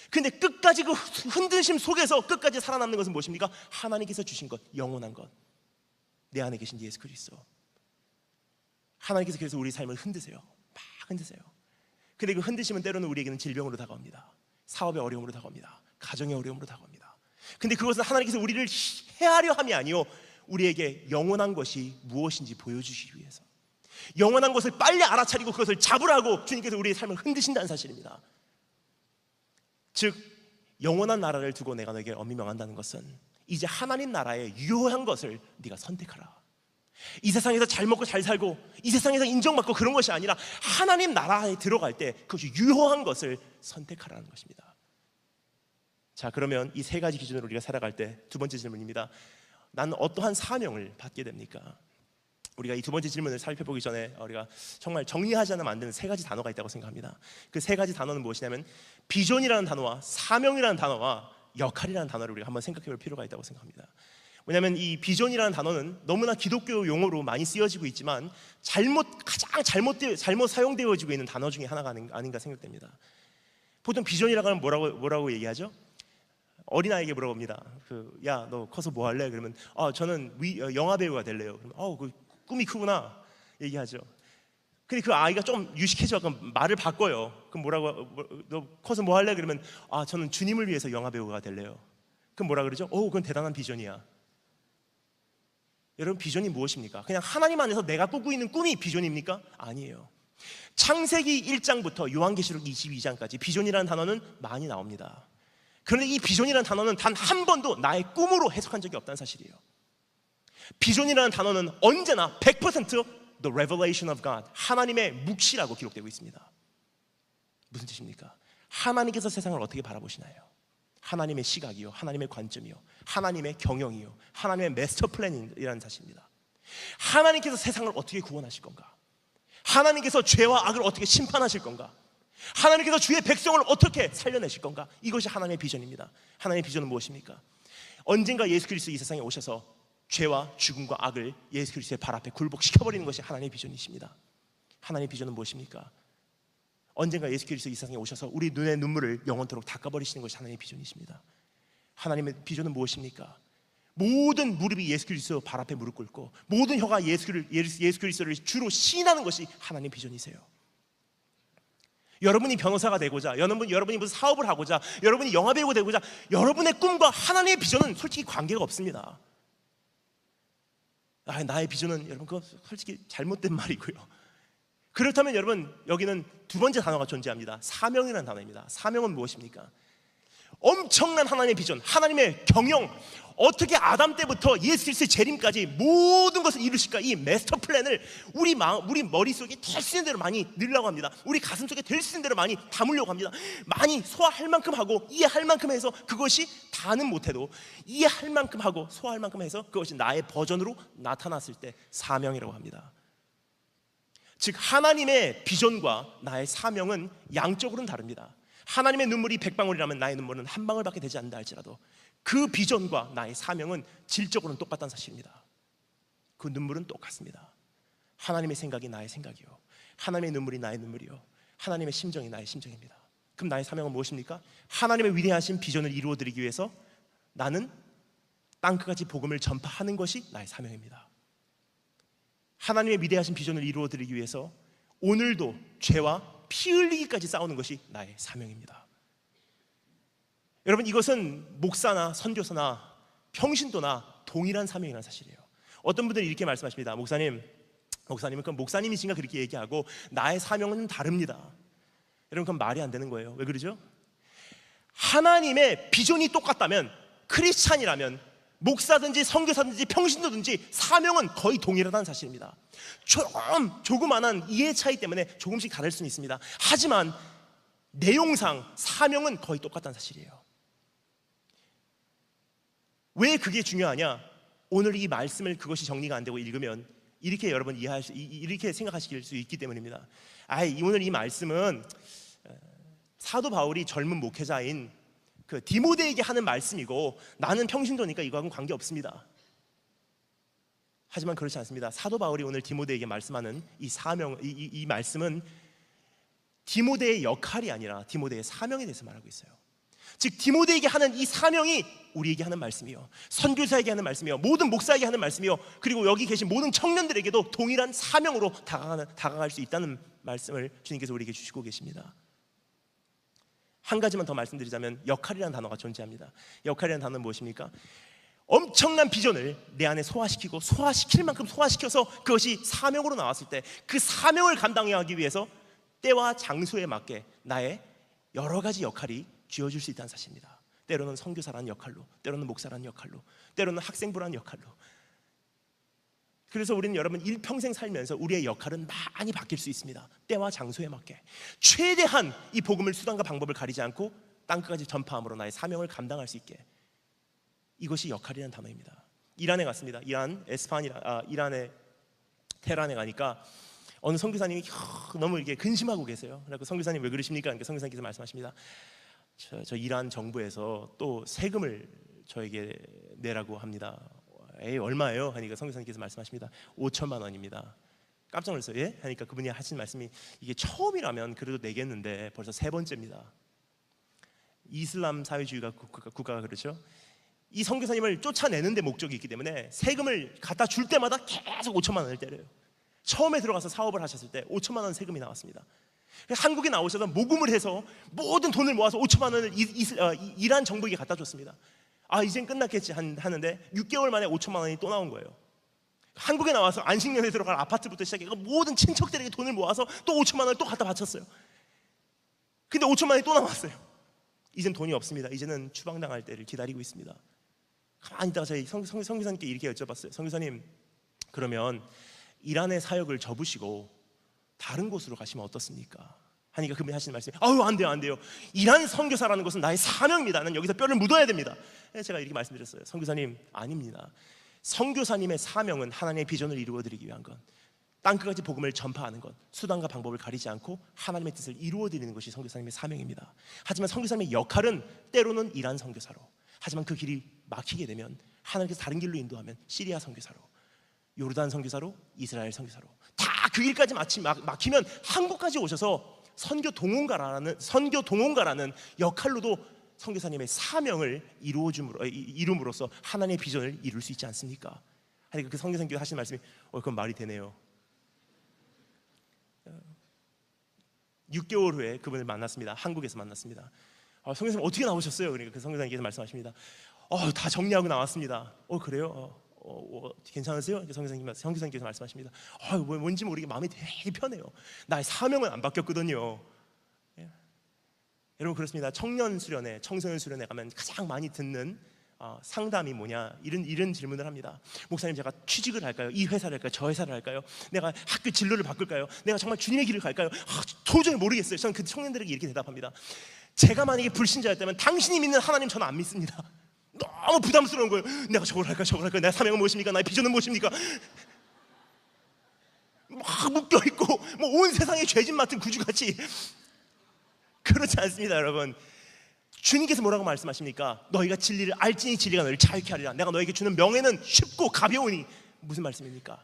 근데 끝까지 그 흔드심 속에서 끝까지 살아남는 것은 무엇입니까? 하나님께서 주신 것, 영원한 것, 내 안에 계신 예수 그리스도. 하나님께서 그래서 우리 삶을 흔드세요. 막 흔드세요. 근데 그 흔드심은 때로는 우리에게는 질병으로 다가옵니다. 사업의 어려움으로 다가옵니다. 가정의 어려움으로 다가옵니다. 근데 그것은 하나님께서 우리를 해하려 함이 아니요 우리에게 영원한 것이 무엇인지 보여주시기 위해서, 영원한 것을 빨리 알아차리고 그것을 잡으라고 주님께서 우리의 삶을 흔드신다는 사실입니다. 즉 영원한 나라를 두고 내가 너에게 엄히 명한다는 것은 이제 하나님 나라의 유효한 것을 네가 선택하라. 이 세상에서 잘 먹고 잘 살고 이 세상에서 인정받고 그런 것이 아니라 하나님 나라에 들어갈 때 그것이 유효한 것을 선택하라는 것입니다. 자, 그러면 이 세 가지 기준으로 우리가 살아갈 때 두 번째 질문입니다. 나는 어떠한 사명을 받게 됩니까? 우리가 이 두 번째 질문을 살펴보기 전에 우리가 정말 정리하지 않으면 안 되는 세 가지 단어가 있다고 생각합니다. 그 세 가지 단어는 무엇이냐면 비전이라는 단어와 사명이라는 단어와 역할이라는 단어를 우리가 한번 생각해 볼 필요가 있다고 생각합니다. 왜냐하면 이 비전이라는 단어는 너무나 기독교 용어로 많이 쓰여지고 있지만 가장 잘못 사용되어지고 있는 단어 중에 하나가 아닌가 생각됩니다. 보통 비전이라고 하면 뭐라고 얘기하죠? 어린아이에게 물어봅니다. 야, 너 커서 뭐 할래? 그러면 저는 영화 배우가 될래요. 그러면 그 꿈이 크구나 얘기하죠. 근데 그 아이가 좀 유식해져 그럼 말을 바꿔요. 그럼 너 커서 뭐 할래? 그러면 저는 주님을 위해서 영화 배우가 될래요. 그럼 뭐라 그러죠? 그건 대단한 비전이야. 여러분, 비전이 무엇입니까? 그냥 하나님 안에서 내가 꾸고 있는 꿈이 비전입니까? 아니에요. 창세기 1장부터 요한계시록 22장까지 비전이라는 단어는 많이 나옵니다. 그런데 이 비전이라는 단어는 단 한 번도 나의 꿈으로 해석한 적이 없다는 사실이에요. 비전이라는 단어는 언제나 100% the revelation of God, 하나님의 묵시라고 기록되고 있습니다. 무슨 뜻입니까? 하나님께서 세상을 어떻게 바라보시나요? 하나님의 시각이요, 하나님의 관점이요, 하나님의 경영이요, 하나님의 마스터 플랜이라는 사실입니다. 하나님께서 세상을 어떻게 구원하실 건가? 하나님께서 죄와 악을 어떻게 심판하실 건가? 하나님께서 주의 백성을 어떻게 살려내실 건가? 이것이 하나님의 비전입니다. 하나님의 비전은 무엇입니까? 언젠가 예수 그리스도 이 세상에 오셔서 죄와 죽음과 악을 예수 그리스도의 발 앞에 굴복시켜버리는 것이 하나님의 비전이십니다. 하나님의 비전은 무엇입니까? 언젠가 예수 그리스도 이 세상에 오셔서 우리 눈의 눈물을 영원토록 닦아버리시는 것이 하나님의 비전이십니다. 하나님의 비전은 무엇입니까? 모든 무릎이 예수 그리스도 발 앞에 무릎 꿇고 모든 혀가 예수 그리스도를 주로 시인하는 것이 하나님의 비전이세요. 여러분이 변호사가 되고자, 여러분이 무슨 사업을 하고자, 여러분이 영화배우가 되고자, 여러분의 꿈과 하나님의 비전은 솔직히 관계가 없습니다. 나의 비전은, 여러분, 그거 솔직히 잘못된 말이고요. 그렇다면 여러분, 여기는 두 번째 단어가 존재합니다. 사명이라는 단어입니다. 사명은 무엇입니까? 엄청난 하나님의 비전, 하나님의 경영, 어떻게 아담 때부터 예수 그리스도의 재림까지 모든 것을 이루실까, 이 마스터 플랜을 우리 머릿속에 될 수 있는 대로 많이 넣으려고 합니다. 우리 가슴속에 될 수 있는 대로 많이 담으려고 합니다. 많이 소화할 만큼 하고 이해할 만큼 해서, 그것이 다는 못해도 이해할 만큼 하고 소화할 만큼 해서 그것이 나의 버전으로 나타났을 때 사명이라고 합니다. 즉 하나님의 비전과 나의 사명은 양적으로는 다릅니다. 하나님의 눈물이 100방울이라면 나의 눈물은 한 방울밖에 되지 않는다 할지라도 그 비전과 나의 사명은 질적으로는 똑같다는 사실입니다. 그 눈물은 똑같습니다. 하나님의 생각이 나의 생각이요, 하나님의 눈물이 나의 눈물이요, 하나님의 심정이 나의 심정입니다. 그럼 나의 사명은 무엇입니까? 하나님의 위대하신 비전을 이루어드리기 위해서 나는 땅끝까지 복음을 전파하는 것이 나의 사명입니다. 하나님의 위대하신 비전을 이루어드리기 위해서 오늘도 죄와 피 흘리기까지 싸우는 것이 나의 사명입니다. 여러분, 이것은 목사나 선교사나 평신도나 동일한 사명이라는 사실이에요. 어떤 분들이 이렇게 말씀하십니다. 목사님, 목사님은 그럼 목사님이신가 그렇게 얘기하고 나의 사명은 다릅니다. 여러분 그건 말이 안 되는 거예요. 왜 그러죠? 하나님의 비전이 똑같다면, 크리스찬이라면 목사든지 선교사든지 평신도든지 사명은 거의 동일하다는 사실입니다. 조그만한 이해 차이 때문에 조금씩 다를 수는 있습니다. 하지만 내용상 사명은 거의 똑같다는 사실이에요. 왜 그게 중요하냐? 오늘 이 말씀을 그것이 정리가 안 되고 읽으면 이렇게 여러분 이렇게 생각하실 수 있기 때문입니다. 오늘 이 말씀은 사도 바울이 젊은 목회자인 그 디모데에게 하는 말씀이고 나는 평신도니까 이거하고는 관계 없습니다. 하지만 그렇지 않습니다. 사도 바울이 오늘 디모데에게 말씀하는 이 사명, 이 말씀은 디모데의 역할이 아니라 디모데의 사명에 대해서 말하고 있어요. 즉 디모데에게 하는 이 사명이 우리에게 하는 말씀이요, 선교사에게 하는 말씀이요, 모든 목사에게 하는 말씀이요, 그리고 여기 계신 모든 청년들에게도 동일한 사명으로 다가갈 수 있다는 말씀을 주님께서 우리에게 주시고 계십니다. 한 가지만 더 말씀드리자면 역할이라는 단어가 존재합니다. 역할이라는 단어는 무엇입니까? 엄청난 비전을 내 안에 소화시키고 소화시킬 만큼 소화시켜서 그것이 사명으로 나왔을 때 그 사명을 감당하기 위해서 때와 장소에 맞게 나의 여러 가지 역할이 쥐어줄 수 있다는 사실입니다. 때로는 선교사라는 역할로, 때로는 목사라는 역할로, 때로는 학생부라는 역할로. 그래서 우리는 여러분 일평생 살면서 우리의 역할은 많이 바뀔 수 있습니다. 때와 장소에 맞게 최대한 이 복음을 수단과 방법을 가리지 않고 땅끝까지 전파함으로 나의 사명을 감당할 수 있게, 이것이 역할이라는 단어입니다. 이란에 갔습니다. 이란의 테헤란에 가니까 어느 선교사님이 너무 이렇게 근심하고 계세요. 그래서 선교사님 왜 그러십니까? 그러니까 선교사님께서 말씀하십니다. 저 이란 정부에서 또 세금을 저에게 내라고 합니다. 얼마예요? 하니까 선교사님께서 말씀하십니다. 5천만 원입니다. 깜짝 놀랐어요. 예? 하니까 그분이 하신 말씀이 이게 처음이라면 그래도 내겠는데 벌써 세 번째입니다. 이슬람 사회주의가 국가가 그렇죠. 이 선교사님을 쫓아내는 데 목적이 있기 때문에 세금을 갖다 줄 때마다 계속 5천만 원을 때려요. 처음에 들어가서 사업을 하셨을 때 5천만 원 세금이 나왔습니다. 한국에 나오셔서 모금을 해서 모든 돈을 모아서 5천만 원을 이란 정부에게 갖다 줬습니다. 이젠 끝났겠지 하는데 6개월 만에 5천만 원이 또 나온 거예요. 한국에 나와서 안식년에 들어갈 아파트부터 시작해서 모든 친척들에게 돈을 모아서 또 5천만 원을 또 갖다 바쳤어요. 근데 5천만 원이 또 나왔어요. 이젠 돈이 없습니다. 이제는 추방당할 때를 기다리고 있습니다. 가만히 있다가 저희 선교사님께 이렇게 여쭤봤어요. 선교사님, 그러면 이란의 사역을 접으시고 다른 곳으로 가시면 어떻습니까? 하니까 그분이 하시는 말씀이 안 돼요. 이란 선교사라는 것은 나의 사명입니다. 나는 여기서 뼈를 묻어야 됩니다. 제가 이렇게 말씀드렸어요. 선교사님, 아닙니다. 선교사님의 사명은 하나님의 비전을 이루어드리기 위한 것, 땅끝까지 복음을 전파하는 것, 수단과 방법을 가리지 않고 하나님의 뜻을 이루어드리는 것이 선교사님의 사명입니다. 하지만 선교사님의 역할은 때로는 이란 선교사로, 하지만 그 길이 막히게 되면 하나님께서 다른 길로 인도하면 시리아 선교사로, 요르단 선교사로, 이스라엘 선교사로, 다 그 길까지 막히면 한국까지 오셔서 선교 동원가라는 역할로도 선교사님의 사명을 이룸으로써 하나님의 비전을 이룰 수 있지 않습니까? 하니까 그 선교사님께서 하시는 말씀이 그건 말이 되네요. 6개월 후에 그분을 만났습니다. 한국에서 만났습니다. 선교사님 어떻게 나오셨어요? 그러니까 그 선교사님께서 말씀하십니다. 다 정리하고 나왔습니다. 그래요? 괜찮으세요? 선교사님께서 말씀하십니다. 뭔지 모르게 마음이 되게 편해요. 나의 사명은 안 바뀌었거든요. 여러분 그렇습니다. 청년 수련회, 청소년 수련회 가면 가장 많이 듣는 상담이 뭐냐, 이런 질문을 합니다. 목사님, 제가 취직을 할까요? 이 회사를 할까요? 저 회사를 할까요? 내가 학교 진로를 바꿀까요? 내가 정말 주님의 길을 갈까요? 도저히 모르겠어요. 저는 그 청년들에게 이렇게 대답합니다. 제가 만약에 불신자였다면 당신이 믿는 하나님 저는 안 믿습니다. 너무 부담스러운 거예요. 내가 저걸 할까? 내 사명은 무엇입니까? 나의 비전은 무엇입니까? 막 묶여있고 온 세상에 죄진 맡은 구주같이. 그렇지 않습니다. 여러분, 주님께서 뭐라고 말씀하십니까? 너희가 진리를 알지니 진리가 너희를 자유케 하리라. 내가 너에게 주는 명예는 쉽고 가벼우니. 무슨 말씀입니까?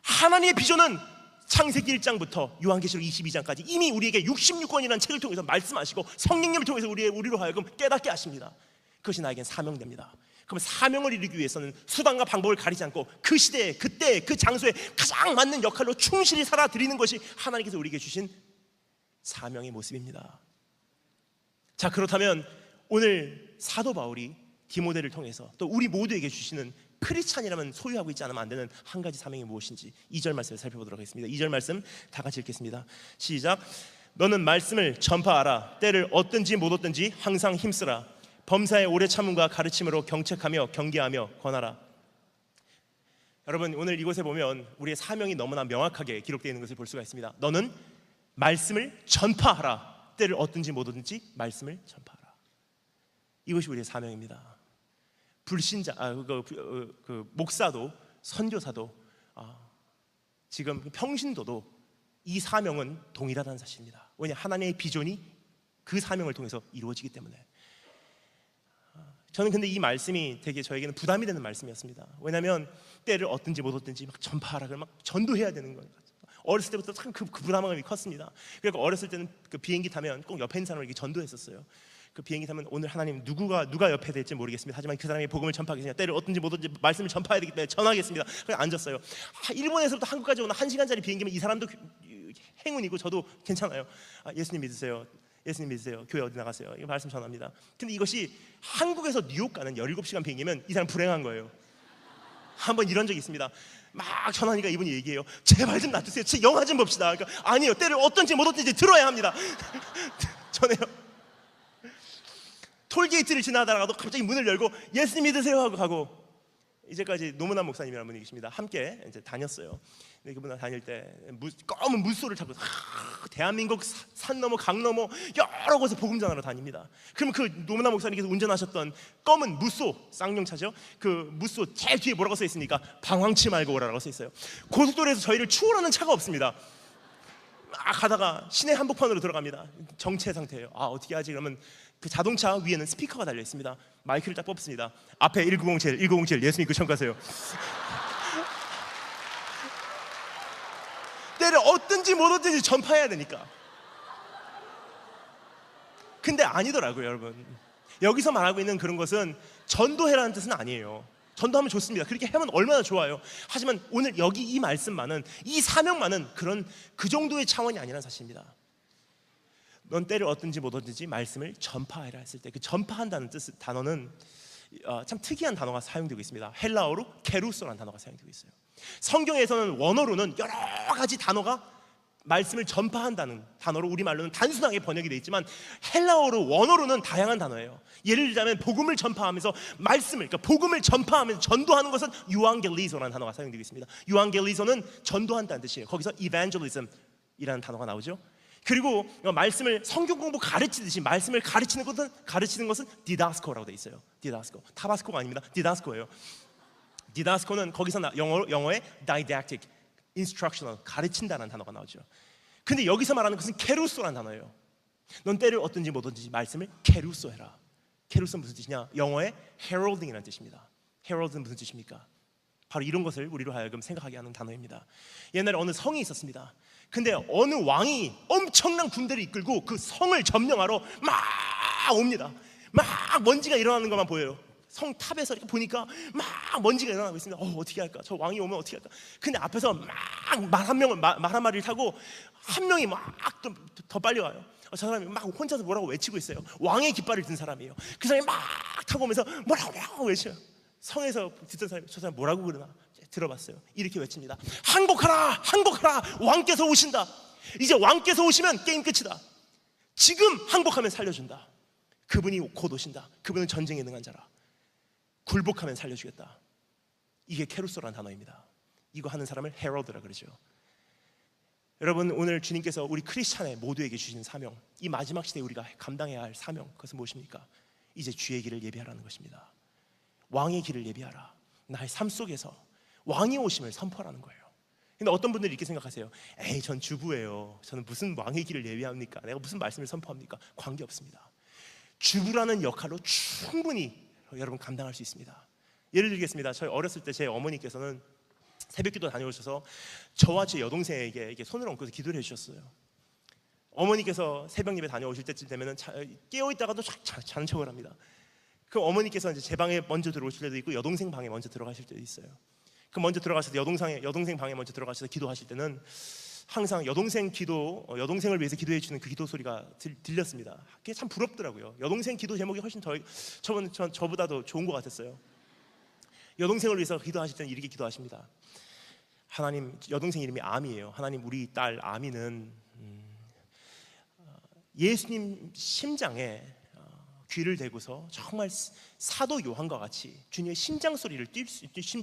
하나님의 비전은 창세기 1장부터 요한계시록 22장까지 이미 우리에게 66권이라는 책을 통해서 말씀하시고 성령님을 통해서 우리로 하여금 깨닫게 하십니다. 그것이 나에겐 사명됩니다. 그럼 사명을 이루기 위해서는 수단과 방법을 가리지 않고 그 시대에, 그때, 그 장소에 가장 맞는 역할로 충실히 살아드리는 것이 하나님께서 우리에게 주신 사명의 모습입니다. 자, 그렇다면 오늘 사도 바울이 디모데를 통해서 또 우리 모두에게 주시는 크리스찬이라면 소유하고 있지 않으면 안 되는 한 가지 사명이 무엇인지 2절 말씀을 살펴보도록 하겠습니다. 2절 말씀 다 같이 읽겠습니다. 시작. 너는 말씀을 전파하라. 때를 얻든지 못 얻든지 항상 힘쓰라. 범사의 오래 참음과 가르침으로 경책하며 경계하며 권하라. 여러분, 오늘 이곳에 보면 우리의 사명이 너무나 명확하게 기록되어 있는 것을 볼 수가 있습니다. 너는 말씀을 전파하라. 때를 얻든지 못 얻든지 말씀을 전파하라. 이것이 우리의 사명입니다. 불신자, 목사도 선교사도 지금 평신도도 이 사명은 동일하다는 사실입니다. 왜냐, 하나님의 비전이 그 사명을 통해서 이루어지기 때문에. 저는 근데 이 말씀이 되게 저에게는 부담이 되는 말씀이었습니다. 왜냐하면 때를 얻든지 못 얻든지 막 전파하라, 막 전도해야 되는 거예요. 어렸을 때부터 참 그 부담감이 컸습니다. 그러니까 어렸을 때는 그 비행기 타면 꼭 옆에 있는 사람을 이렇게 전도했었어요. 그 비행기 타면 오늘 하나님 누가 옆에 될지 모르겠습니다. 하지만 그 사람이 복음을 전파하겠습니다. 때를 얻든지 못 얻든지 말씀을 전파해야 되기 때문에 전하겠습니다. 그래서 앉았어요. 일본에서부터 한국까지 오는 1시간짜리 비행기면 이 사람도 행운이고 저도 괜찮아요. 예수님 믿으세요. 예수님 믿으세요. 교회 어디 나가세요. 이거 말씀 전합니다. 근데 이것이 한국에서 뉴욕 가는 17시간 비행기면 이 사람 불행한 거예요. 한번 이런 적이 있습니다. 막 전하니까 이분이 얘기해요. 제발 좀 놔두세요. 제 영화 좀 봅시다. 그러니까 아니요, 때를 얻든지 못 얻든지 들어야 합니다. 전해요. 톨게이트를 지나다가도 갑자기 문을 열고 예수님 믿으세요 하고 가고. 이제까지 노문환 목사님이라는 분이 계십니다. 함께 이제 다녔어요. 근데 그분과 다닐 때 검은 물소를 타고 대한민국 산 넘어 강 넘어 여러 곳에 복음 전하러 다닙니다. 그럼 그 노문환 목사님께서 운전하셨던 검은 무쏘, 쌍용차죠. 그 무쏘 제일 뒤에 뭐라고 써 있습니까? 방황치 말고 오라라고 써 있어요. 고속도로에서 저희를 추월하는 차가 없습니다. 막 가다가 시내 한복판으로 들어갑니다. 정체 상태예요. 어떻게 하지? 그러면 그 자동차 위에는 스피커가 달려 있습니다. 마이크를 딱 뽑습니다. 앞에 1907 예수 믿고 청가세요. 때를 얻든지 못 얻든지 전파해야 되니까. 근데 아니더라고요, 여러분. 여기서 말하고 있는 그런 것은 전도해라는 뜻은 아니에요. 전도하면 좋습니다. 그렇게 하면 얼마나 좋아요. 하지만 오늘 여기 이 말씀만은, 이 사명만은 그 정도의 차원이 아니라는 사실입니다. 넌 때를 얻든지 못 얻든지 말씀을 전파해라 했을 때 그 전파한다는 단어는 참 특이한 단어가 사용되고 있습니다. 헬라어로 케루소라는 단어가 사용되고 있어요. 성경에서는 원어로는 여러 가지 단어가 말씀을 전파한다는 단어로 우리말로는 단순하게 번역이 되어 있지만 헬라어로 원어로는 다양한 단어예요. 예를 들자면 복음을 전파하면서 그러니까 복음을 전파하면서 전도하는 것은 유앙겔리소라는 단어가 사용되고 있습니다. 유앙겔리소는 전도한다는 뜻이에요. 거기서 evangelism이라는 단어가 나오죠. 그리고 말씀을 성경 공부 가르치듯이 말씀을 가르치는 것은 디다스코라고 되어 있어요. 디다스코, 타바스코가 아닙니다. 디다스코예요. 디다스코는 거기서 영어의 didactic, instructional, 가르친다는 단어가 나오죠. 근데 여기서 말하는 것은 케루소라는 단어예요. 넌 때를 얻든지 못 얻든지 말씀을 케루소해라. 케루소는 무슨 뜻이냐? 영어의 heralding이라는 뜻입니다. herald는 무슨 뜻입니까? 바로 이런 것을 우리로 하여금 생각하게 하는 단어입니다. 옛날에 어느 성이 있었습니다. 근데 어느 왕이 엄청난 군대를 이끌고 그 성을 점령하러 막 옵니다. 막 먼지가 일어나는 것만 보여요. 성 탑에서 이렇게 보니까 막 먼지가 일어나고 있습니다. 어떻게 할까? 저 왕이 오면 어떻게 할까? 근데 앞에서 막 말 한 마리를 타고 한 명이 막 더 빨리 와요. 저 사람이 막 혼자서 뭐라고 외치고 있어요. 왕의 깃발을 든 사람이에요. 그 사람이 막 타고 오면서 뭐라고 외쳐요. 성에서 듣던 사람이 저 사람 뭐라고 그러나 들어봤어요. 이렇게 외칩니다. 항복하라, 항복하라. 왕께서 오신다. 이제 왕께서 오시면 게임 끝이다. 지금 항복하면 살려준다. 그분이 곧 오신다. 그분은 전쟁에 능한 자라. 굴복하면 살려주겠다. 이게 케루소라는 단어입니다. 이거 하는 사람을 헤럴드라 그러죠. 여러분, 오늘 주님께서 우리 크리스찬의 모두에게 주신 사명, 이 마지막 시대에 우리가 감당해야 할 사명, 그것은 무엇입니까? 이제 주의 길을 예비하라는 것입니다. 왕의 길을 예비하라. 나의 삶 속에서 왕이 오심을 선포하라는 거예요. 근데 어떤 분들이 이렇게 생각하세요. 에이, 전 주부예요. 저는 무슨 왕의 길을 예비합니까? 내가 무슨 말씀을 선포합니까? 관계없습니다. 주부라는 역할로 충분히 여러분 감당할 수 있습니다. 예를 들겠습니다. 저희 어렸을 때 제 어머니께서는 새벽기도 다녀오셔서 저와 제 여동생에게 이렇게 손을 얹고 기도를 해주셨어요. 어머니께서 새벽 예배 다녀오실 때쯤 되면은 깨어있다가도 자는 척을 합니다. 그 어머니께서 이제 제 방에 먼저 들어오실 때도 있고 여동생 방에 먼저 들어가실 때도 있어요. 그 먼저 들어가실 때 여동생 방에 먼저 들어가셔서 기도하실 때는 항상 여동생을 위해서 기도해 주는 그 기도 소리가 들렸습니다. 그게 참 부럽더라고요. 여동생 기도 제목이 훨씬 저보다도 좋은 것 같았어요. 여동생을 위해서 기도하실 때는 이렇게 기도하십니다. 하나님, 여동생 이름이 아미예요. 하나님, 우리 딸 아미는 예수님 심장에 귀를 대고서 정말 사도 요한과 같이 주님의 심장 소리를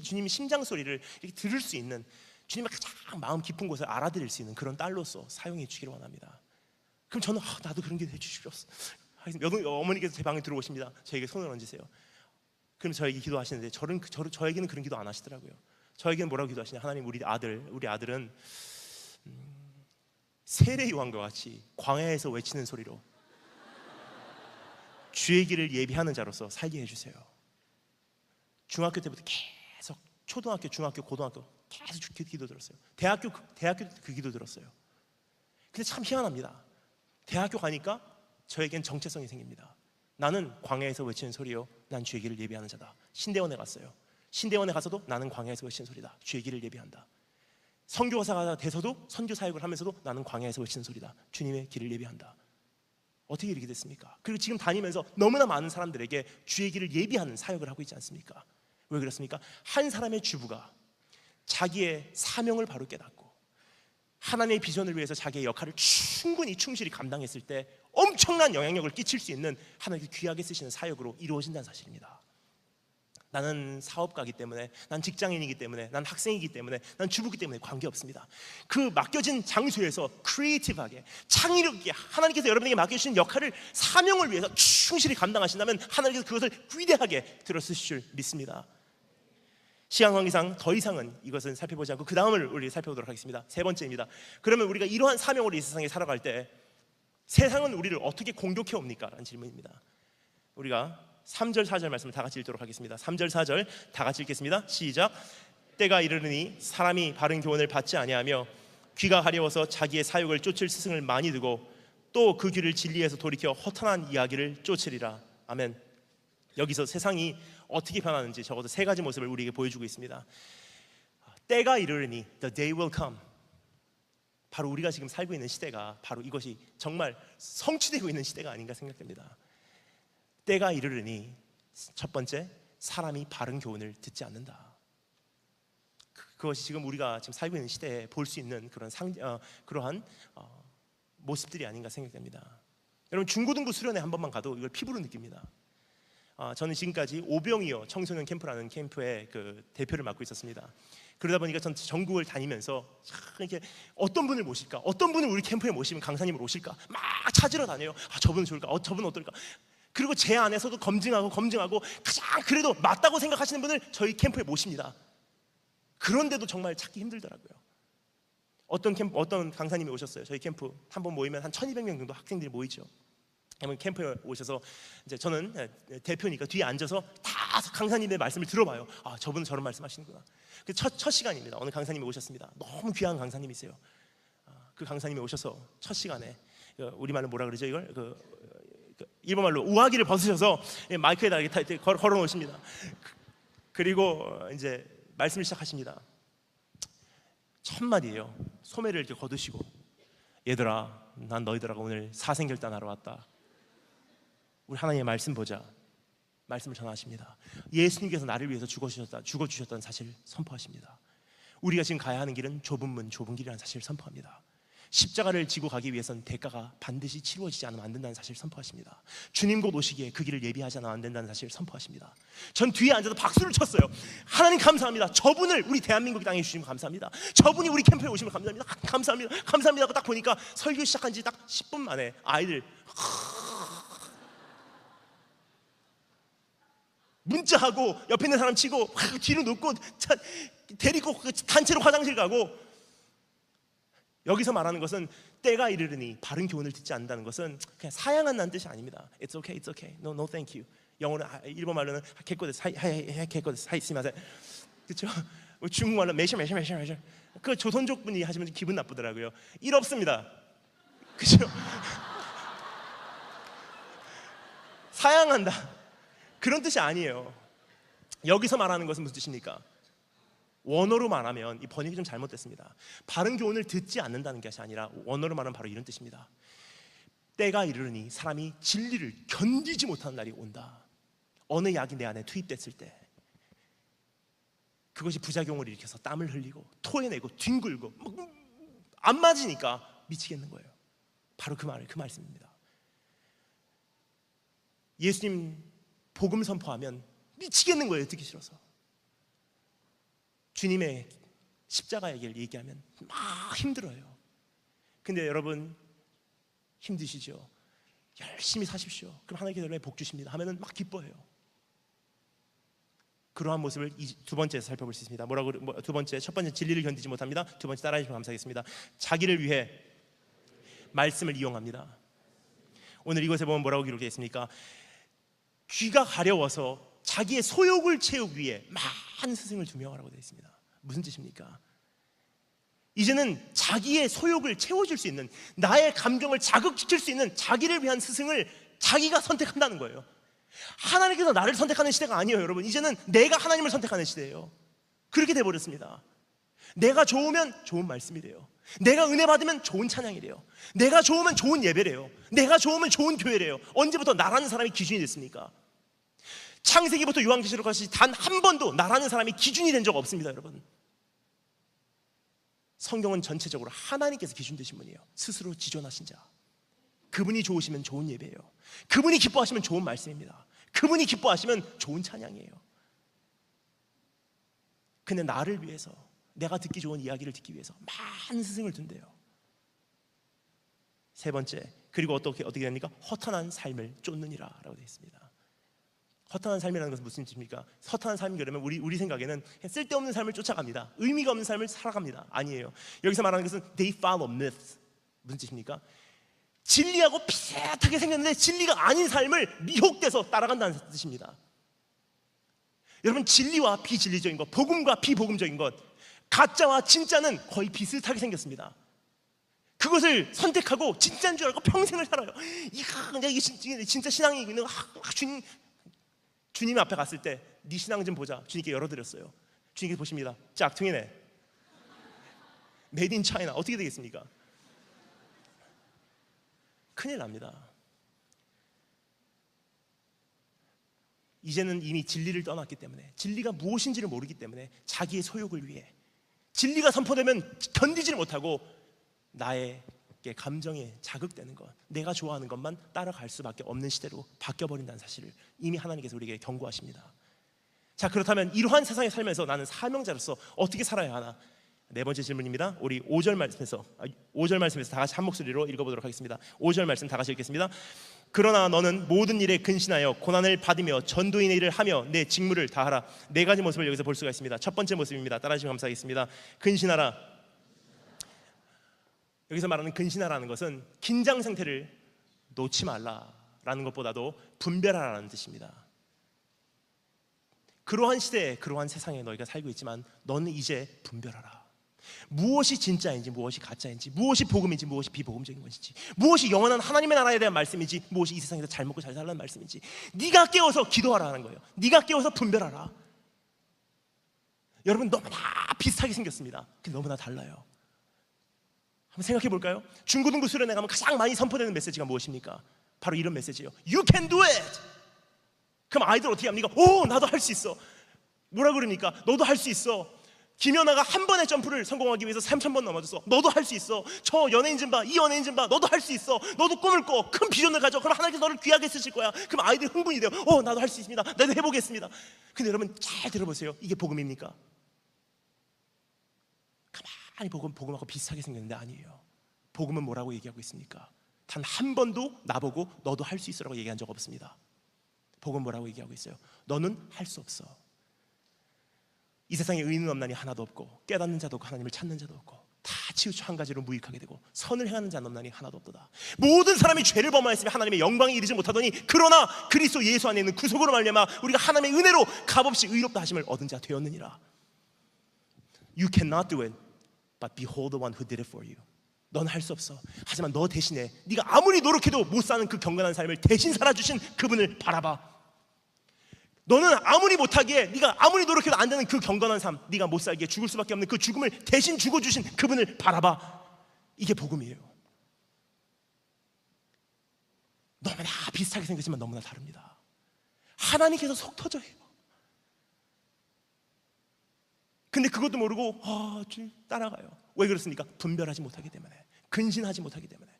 주님의 심장 소리를 이렇게 들을 수 있는, 주님의 가장 마음 깊은 곳을 알아들을 수 있는 그런 딸로서 사용해 주기를 원합니다. 그럼 저는 나도 그런 기도 해주십시오. 어머니께서 제 방에 들어오십니다. 저에게 손을 얹으세요. 그럼 저에게 기도하시는데 저에게는 그런 기도 안 하시더라고요. 저에게는 뭐라고 기도하시냐? 하나님, 우리 아들은 세례 요한과 같이 광야에서 외치는 소리로 주의 길을 예비하는 자로서 살게 해주세요. 중학교 때부터 계속 초등학교, 중학교, 고등학교 계속 그 기도 들었어요. 대학교 그 기도 들었어요. 근데 참 희한합니다. 대학교 가니까 저에겐 정체성이 생깁니다. 나는 광야에서 외치는 소리요, 난 주의 길을 예비하는 자다. 신대원에 갔어요. 신대원에 가서도 나는 광야에서 외치는 소리다. 주의 길을 예비한다. 선교사가 돼서도 선교 사역을 하면서도 나는 광야에서 외치는 소리다. 주님의 길을 예비한다. 어떻게 이렇게 됐습니까? 그리고 지금 다니면서 너무나 많은 사람들에게 주의 길을 예비하는 사역을 하고 있지 않습니까? 왜 그렇습니까? 한 사람의 주부가 자기의 사명을 바로 깨닫고 하나님의 비전을 위해서 자기의 역할을 충실히 감당했을 때 엄청난 영향력을 끼칠 수 있는 하나님께서 귀하게 쓰시는 사역으로 이루어진다는 사실입니다. 나는 사업가이기 때문에, 난 직장인이기 때문에, 난 학생이기 때문에, 난 주부이기 때문에 관계없습니다. 그 맡겨진 장소에서 크리에이티브하게, 창의력 있게 하나님께서 여러분에게 맡겨주신 역할을, 사명을 위해서 충실히 감당하신다면 하나님께서 그것을 위대하게 들어쓰실 줄 믿습니다. 시간 관계상 더 이상은 이것은 살펴보지 않고 그 다음을 우리 살펴보도록 하겠습니다. 세 번째입니다. 그러면 우리가 이러한 사명으로 이 세상에 살아갈 때 세상은 우리를 어떻게 공격해 옵니까? 라는 질문입니다. 우리가 3절 4절 말씀을 다 같이 읽도록 하겠습니다. 3절 4절 다 같이 읽겠습니다. 시작. 때가 이르르니 사람이 바른 교훈을 받지 아니하며 귀가 가려워서 자기의 사욕을 쫓을 스승을 많이 두고 또 그 귀를 진리에서 돌이켜 허탄한 이야기를 쫓으리라. 아멘. 여기서 세상이 어떻게 변하는지 적어도 세 가지 모습을 우리에게 보여주고 있습니다. 때가 이르르니, the day will come. 바로 우리가 지금 살고 있는 시대가 바로 이것이 정말 성취되고 있는 시대가 아닌가 생각됩니다. 때가 이르르니, 첫 번째, 사람이 바른 교훈을 듣지 않는다. 그것이 지금 우리가 지금 살고 있는 시대에 볼 수 있는 그러한 모습들이 아닌가 생각됩니다. 여러분, 중고등부 수련회 한 번만 가도 이걸 피부로 느낍니다. 저는 지금까지 오병이어 청소년 캠프라는 캠프의 그 대표를 맡고 있었습니다. 그러다 보니까 전 전국을 다니면서 이렇게 어떤 분을 모실까, 어떤 분을 우리 캠프에 모시면 강사님으로 오실까 막 찾으러 다녀요. 저분은 좋을까, 저분은 어떨까. 그리고 제 안에서도 검증하고 가장 그래도 맞다고 생각하시는 분을 저희 캠프에 모십니다. 그런데도 정말 찾기 힘들더라고요. 어떤 강사님이 오셨어요. 저희 캠프 한 번 모이면 한 1200명 정도 학생들이 모이죠. 캠프에 오셔서 이제 저는 대표니까 뒤에 앉아서 다 강사님의 말씀을 들어봐요. 저분은 저런 말씀하시는구나. 첫 시간입니다. 어느 강사님이 오셨습니다. 너무 귀한 강사님이세요. 그 강사님이 오셔서 첫 시간에 우리말로 뭐라 그러죠 이걸? 일본말로 우아기를 벗으셔서 마이크에다 이렇게 걸어 놓으십니다. 그리고 이제 말씀을 시작하십니다. 첫 마디예요. 소매를 이렇게 거두시고, 얘들아, 난 너희들하고 오늘 사생결단하러 왔다. 우리 하나님의 말씀 보자. 말씀을 전하십니다. 예수님께서 나를 위해서 죽어주셨다는 사실을 선포하십니다. 우리가 지금 가야 하는 길은 좁은 문, 좁은 길이라는 사실을 선포합니다. 십자가를 지고 가기 위해서는 대가가 반드시 치루어지지 않으면 안 된다는 사실을 선포하십니다. 주님 곧 오시기에 그 길을 예비하지 않으면 안 된다는 사실을 선포하십니다. 전 뒤에 앉아서 박수를 쳤어요. 하나님 감사합니다. 저분을 우리 대한민국 땅에 주시면 감사합니다. 저분이 우리 캠프에 오시면 감사합니다. 감사합니다 하고 딱 보니까 설교 시작한 지 딱 10분 만에 아이들 문자하고 옆에 있는 사람 치고 뒤로 눕고 데리고 단체로 화장실 가고. 여기서 말하는 것은 때가 이르르니 바른 교훈을 듣지 않는다는 것은 그냥 사양한다는 뜻이 아닙니다. It's okay, it's okay. No, thank you. 영어는 일본 말로는 개코데스, 개코데스, 하이스마세. 그렇죠? 중국말로 메셔. 그 조선족 분이 하시면 기분 나쁘더라고요. 일 없습니다. 그렇죠? 사양한다. 그런 뜻이 아니에요. 여기서 말하는 것은 무슨 뜻입니까? 원어로 말하면 이 번역이 좀 잘못됐습니다. 바른 교훈을 듣지 않는다는 것이 아니라 원어로 말하면 바로 이런 뜻입니다. 때가 이르르니 사람이 진리를 견디지 못하는 날이 온다. 어느 약이 내 안에 투입됐을 때 그것이 부작용을 일으켜서 땀을 흘리고 토해내고 뒹굴고 안 맞으니까 미치겠는 거예요. 바로 그 말씀입니다. 예수님 복음 선포하면 미치겠는 거예요. 듣기 싫어서. 주님의 십자가의 길 얘기하면 막 힘들어요. 근데 여러분 힘드시죠? 열심히 사십시오. 그럼 하나님께서 복 주십니다 하면은 막 기뻐해요. 그러한 모습을 두 번째 살펴볼 수 있습니다. 두 번째, 첫 번째 진리를 견디지 못합니다. 두 번째 따라해 주시면 감사하겠습니다. 자기를 위해 말씀을 이용합니다. 오늘 이것에 보면 뭐라고 기록되어 있습니까? 귀가 가려워서 자기의 소욕을 채우기 위해 많은 스승을 두명하라고 되어 있습니다. 무슨 뜻입니까? 이제는 자기의 소욕을 채워줄 수 있는, 나의 감정을 자극시킬 수 있는 자기를 위한 스승을 자기가 선택한다는 거예요. 하나님께서 나를 선택하는 시대가 아니에요, 여러분. 이제는 내가 하나님을 선택하는 시대예요. 그렇게 돼버렸습니다. 내가 좋으면 좋은 말씀이래요. 내가 은혜 받으면 좋은 찬양이래요. 내가 좋으면 좋은 예배래요. 내가 좋으면 좋은 교회래요. 언제부터 나라는 사람이 기준이 됐습니까? 창세기부터 요한계시록까지 단 한 번도 나라는 사람이 기준이 된 적 없습니다, 여러분. 성경은 전체적으로 하나님께서 기준 되신 분이에요. 스스로 지존하신 자. 그분이 좋으시면 좋은 예배예요. 그분이 기뻐하시면 좋은 말씀입니다. 그분이 기뻐하시면 좋은 찬양이에요. 근데 나를 위해서, 내가 듣기 좋은 이야기를 듣기 위해서 많은 스승을 둔대요. 세 번째, 그리고 어떻게 됩니까? 허탄한 삶을 쫓느니라 라고 되어 있습니다. 허탄한 삶이라는 것은 무슨 뜻입니까? 허탄한 삶이 그러면 우리 생각에는 쓸데없는 삶을 쫓아갑니다. 의미가 없는 삶을 살아갑니다. 아니에요. 여기서 말하는 것은 they follow myths. 무슨 뜻입니까? 진리하고 비슷하게 생겼는데 진리가 아닌 삶을 미혹돼서 따라간다는 뜻입니다. 여러분, 진리와 비진리적인 것, 복음과 비복음적인 것, 가짜와 진짜는 거의 비슷하게 생겼습니다. 그것을 선택하고 진짜인 줄 알고 평생을 살아요. 이게 진짜 신앙이 있는 주님 앞에 갔을 때 네 신앙 좀 보자. 주님께 열어드렸어요. 주님께 보십니다. 짝퉁이네. 메이드 인 차이나. 어떻게 되겠습니까? 큰일 납니다. 이제는 이미 진리를 떠났기 때문에, 진리가 무엇인지를 모르기 때문에 자기의 소욕을 위해, 진리가 선포되면 견디지를 못하고 나의 감정에 자극되는 것, 내가 좋아하는 것만 따라갈 수밖에 없는 시대로 바뀌어버린다는 사실을 이미 하나님께서 우리에게 경고하십니다. 자, 그렇다면 이러한 세상에 살면서 나는 사명자로서 어떻게 살아야 하나? 네 번째 질문입니다. 우리 5절 말씀에서 다 같이 한 목소리로 읽어보도록 하겠습니다. 5절 말씀 다 같이 읽겠습니다. 그러나 너는 모든 일에 근신하여 고난을 받으며 전도인의 일을 하며 내 직무를 다하라. 네 가지 모습을 여기서 볼 수가 있습니다. 첫 번째 모습입니다. 따라하시면 감사하겠습니다. 근신하라. 여기서 말하는 근신하라는 것은 긴장 상태를 놓지 말라라는 것보다도 분별하라는 뜻입니다. 그러한 시대에, 그러한 세상에 너희가 살고 있지만 너는 이제 분별하라. 무엇이 진짜인지, 무엇이 가짜인지, 무엇이 복음인지, 무엇이 비복음적인 것인지, 무엇이 영원한 하나님의 나라에 대한 말씀인지, 무엇이 이 세상에서 잘 먹고 잘 살라는 말씀인지 네가 깨워서 기도하라는 거예요. 네가 깨워서 분별하라. 여러분, 너무나 비슷하게 생겼습니다. 근데 너무나 달라요. 한번 생각해 볼까요? 중고등부 수련회 가면 가장 많이 선포되는 메시지가 무엇입니까? 바로 이런 메시지예요. You can do it. 그럼 아이들 어떻게 합니까? 오, 나도 할 수 있어. 뭐라 그럽니까? 너도 할 수 있어. 김연아가 한 번의 점프를 성공하기 위해서 3,000번 넘어졌어. 너도 할 수 있어. 저 연예인 좀 봐, 이 연예인 좀 봐. 너도 할 수 있어. 너도 꿈을 꿔. 큰 비전을 가져. 그럼 하나님께서 너를 귀하게 쓰실 거야. 그럼 아이들이 흥분이 돼요. 나도 할 수 있습니다. 나도 해보겠습니다. 근데 여러분 잘 들어보세요. 이게 복음입니까? 가만히 복음하고 비슷하게 생겼는데 아니에요. 복음은 뭐라고 얘기하고 있습니까? 단 한 번도 나보고 너도 할 수 있어라고 얘기한 적 없습니다. 복음은 뭐라고 얘기하고 있어요? 너는 할 수 없어. 이 세상에 의인은 없나니 하나도 없고 깨닫는 자도 없고 하나님을 찾는 자도 없고 다 치우쳐 한 가지로 무익하게 되고 선을 행하는 자는 없나니 하나도 없도다. 모든 사람이 죄를 범하였으며 하나님의 영광에 이르지 못하더니 그러나 그리스도 예수 안에 있는 구속으로 말미암아 우리가 하나님의 은혜로 값없이 의롭다 하심을 얻은 자 되었느니라. You cannot do it, but behold the one who did it for you. 넌 할 수 없어. 하지만 너 대신에 네가 아무리 노력해도 못 사는 그 경건한 삶을 대신 살아주신 그분을 바라봐. 너는 아무리 못하기에, 네가 아무리 노력해도 안 되는 그 경건한 삶, 네가 못 살기에 죽을 수밖에 없는 그 죽음을 대신 죽어주신 그분을 바라봐. 이게 복음이에요. 너무나 비슷하게 생겼지만 너무나 다릅니다. 하나님께서 속 터져요. 근데 그것도 모르고 주님 따라가요. 왜 그렇습니까? 분별하지 못하기 때문에, 근신하지 못하기 때문에.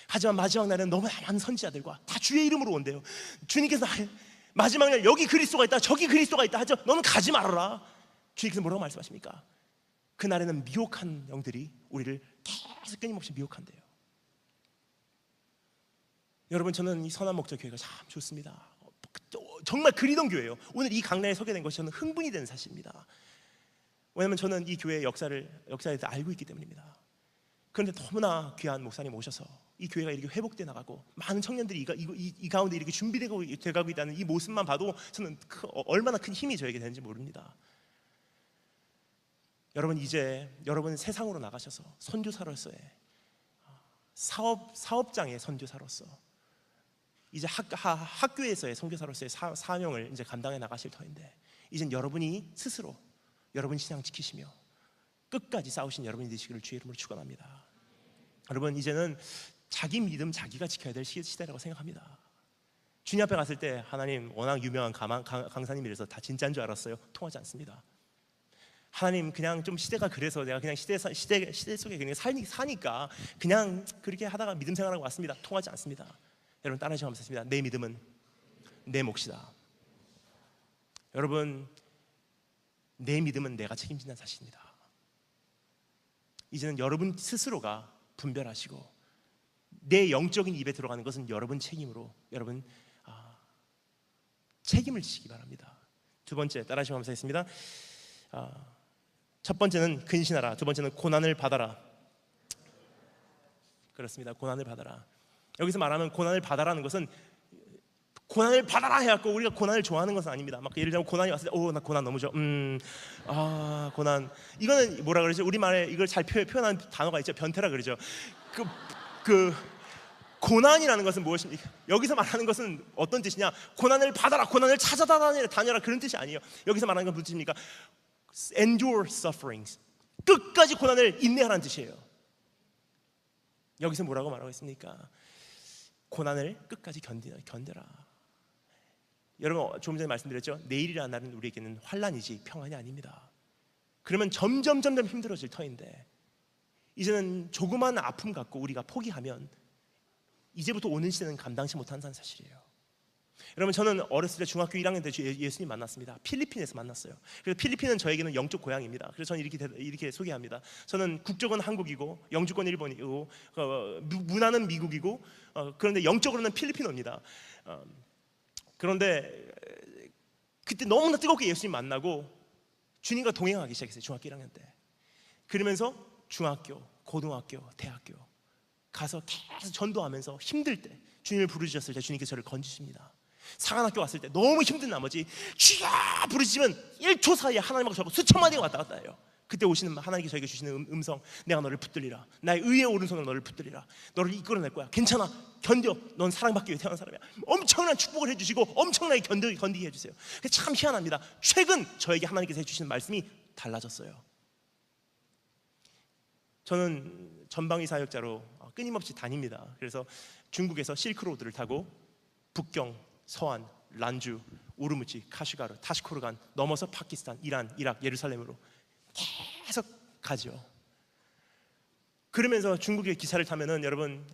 하지만 마지막 날에는 너무 많은 선지자들과 다 주의 이름으로 온대요. 주님께서 마지막 날 여기 그리스도가 있다, 저기 그리스도가 있다 하죠. 너는 가지 말아라. 주님께서 뭐라고 말씀하십니까? 그날에는 미혹한 영들이 우리를 계속 끊임없이 미혹한대요. 여러분, 저는 이 선한 목적 교회가 참 좋습니다. 정말 그리던 교회예요. 오늘 이 강단에 서게 된 것이 저는 흥분이 되는 사실입니다. 왜냐하면 저는 이 교회의 역사에 대해서 알고 있기 때문입니다. 그런데 너무나 귀한 목사님 오셔서 이 교회가 이렇게 회복돼 나가고 많은 청년들이 이 가운데 이렇게 준비되고 있다는 이 모습만 봐도 저는 얼마나 큰 힘이 저에게 되는지 모릅니다. 여러분, 이제 여러분 세상으로 나가셔서 선교사로서의 사업장의 선교사로서 이제 학교에서의 선교사로서의 사명을 이제 감당해 나가실 터인데, 이젠 여러분이 스스로 여러분 신앙 지키시며 끝까지 싸우신 여러분이 되시기를 주의 이름으로 축원합니다. 여러분, 이제는 자기 믿음 자기가 지켜야 될 시대라고 생각합니다. 주님 앞에 갔을 때 하나님 워낙 유명한 강사님이라서 다 진짜인 줄 알았어요. 통하지 않습니다. 하나님, 그냥 좀 시대가 그래서 내가 그냥 시대 속에 그냥 사니까 그냥 그렇게 하다가 믿음 생활하고 왔습니다. 통하지 않습니다. 여러분, 따라하시면 감사합니다. 내 믿음은 내 몫이다. 여러분, 내 믿음은 내가 책임진다는 사실입니다. 이제는 여러분 스스로가 분별하시고 내 영적인 입에 들어가는 것은 여러분 책임으로 여러분 책임을 지시기 바랍니다. 두 번째, 따라하시면 감사하겠습니다. 첫 번째는 근신하라. 두 번째는 고난을 받아라. 그렇습니다. 고난을 받아라. 여기서 말하는 고난을 받아라는 것은 고난을 받아라 해갖고 우리가 고난을 좋아하는 것은 아닙니다. 막 예를 들면 고난이 왔을 때 나 고난 너무 좋아. 고난, 이거는 뭐라 그러죠? 우리말에 이걸 잘 표현하는 단어가 있죠. 변태라 그러죠. 그 고난이라는 것은 무엇입니까? 여기서 말하는 것은 어떤 뜻이냐? 고난을 받아라, 고난을 찾아다녀라 그런 뜻이 아니에요. 여기서 말하는 건 무슨 뜻입니까? Endure sufferings, 끝까지 고난을 인내하라는 뜻이에요. 여기서 뭐라고 말하고 있습니까? 고난을 끝까지 견뎌라. 여러분, 조금 전에 말씀드렸죠? 내일이라는 날은 우리에게는 환난이지 평안이 아닙니다. 그러면 점점 힘들어질 터인데, 이제는 조그만 아픔 갖고 우리가 포기하면 이제부터 오는 시대는 감당치 못한다는 사실이에요. 여러분, 저는 어렸을 때 중학교 1학년 때 예수님 만났습니다. 필리핀에서 만났어요. 그래서 필리핀은 저에게는 영적 고향입니다. 그래서 저는 이렇게 소개합니다. 저는 국적은 한국이고 영주권 일본이고 문화는 미국이고 그런데 영적으로는 필리핀어입니다. 그런데 그때 너무나 뜨겁게 예수님 만나고 주님과 동행하기 시작했어요. 중학교 1학년 때. 그러면서 중학교, 고등학교, 대학교 가서 계속 전도하면서 힘들 때 주님을 부르셨을 때 주님께서 저를 건지십니다. 상한학교 왔을 때 너무 힘든 나머지 주여 부르시면 1초 사이에 하나님하고 저하고 수천 마디가 왔다 갔다 해요. 그때 오시는 하나님께서 저에게 주시는 음성, 내가 너를 붙들리라. 나의 의의 오른손으로 너를 붙들리라. 너를 이끌어낼 거야. 괜찮아, 견뎌. 넌 사랑받기 위해 태어난 사람이야. 엄청난 축복을 해주시고 엄청나게 견디게 해주세요. 참 희한합니다. 최근 저에게 하나님께서 해주시는 말씀이 달라졌어요. 저는 전방위 사역자로 끊임없이 다닙니다. 그래서 중국에서 실크로드를 타고 북경, 서안, 란주, 우르무치, 카슈가르, 타시코르간 넘어서 파키스탄, 이란, 이락, 예루살렘으로 계속 가죠. 그러면서 중국의 기차를 타면은 여러분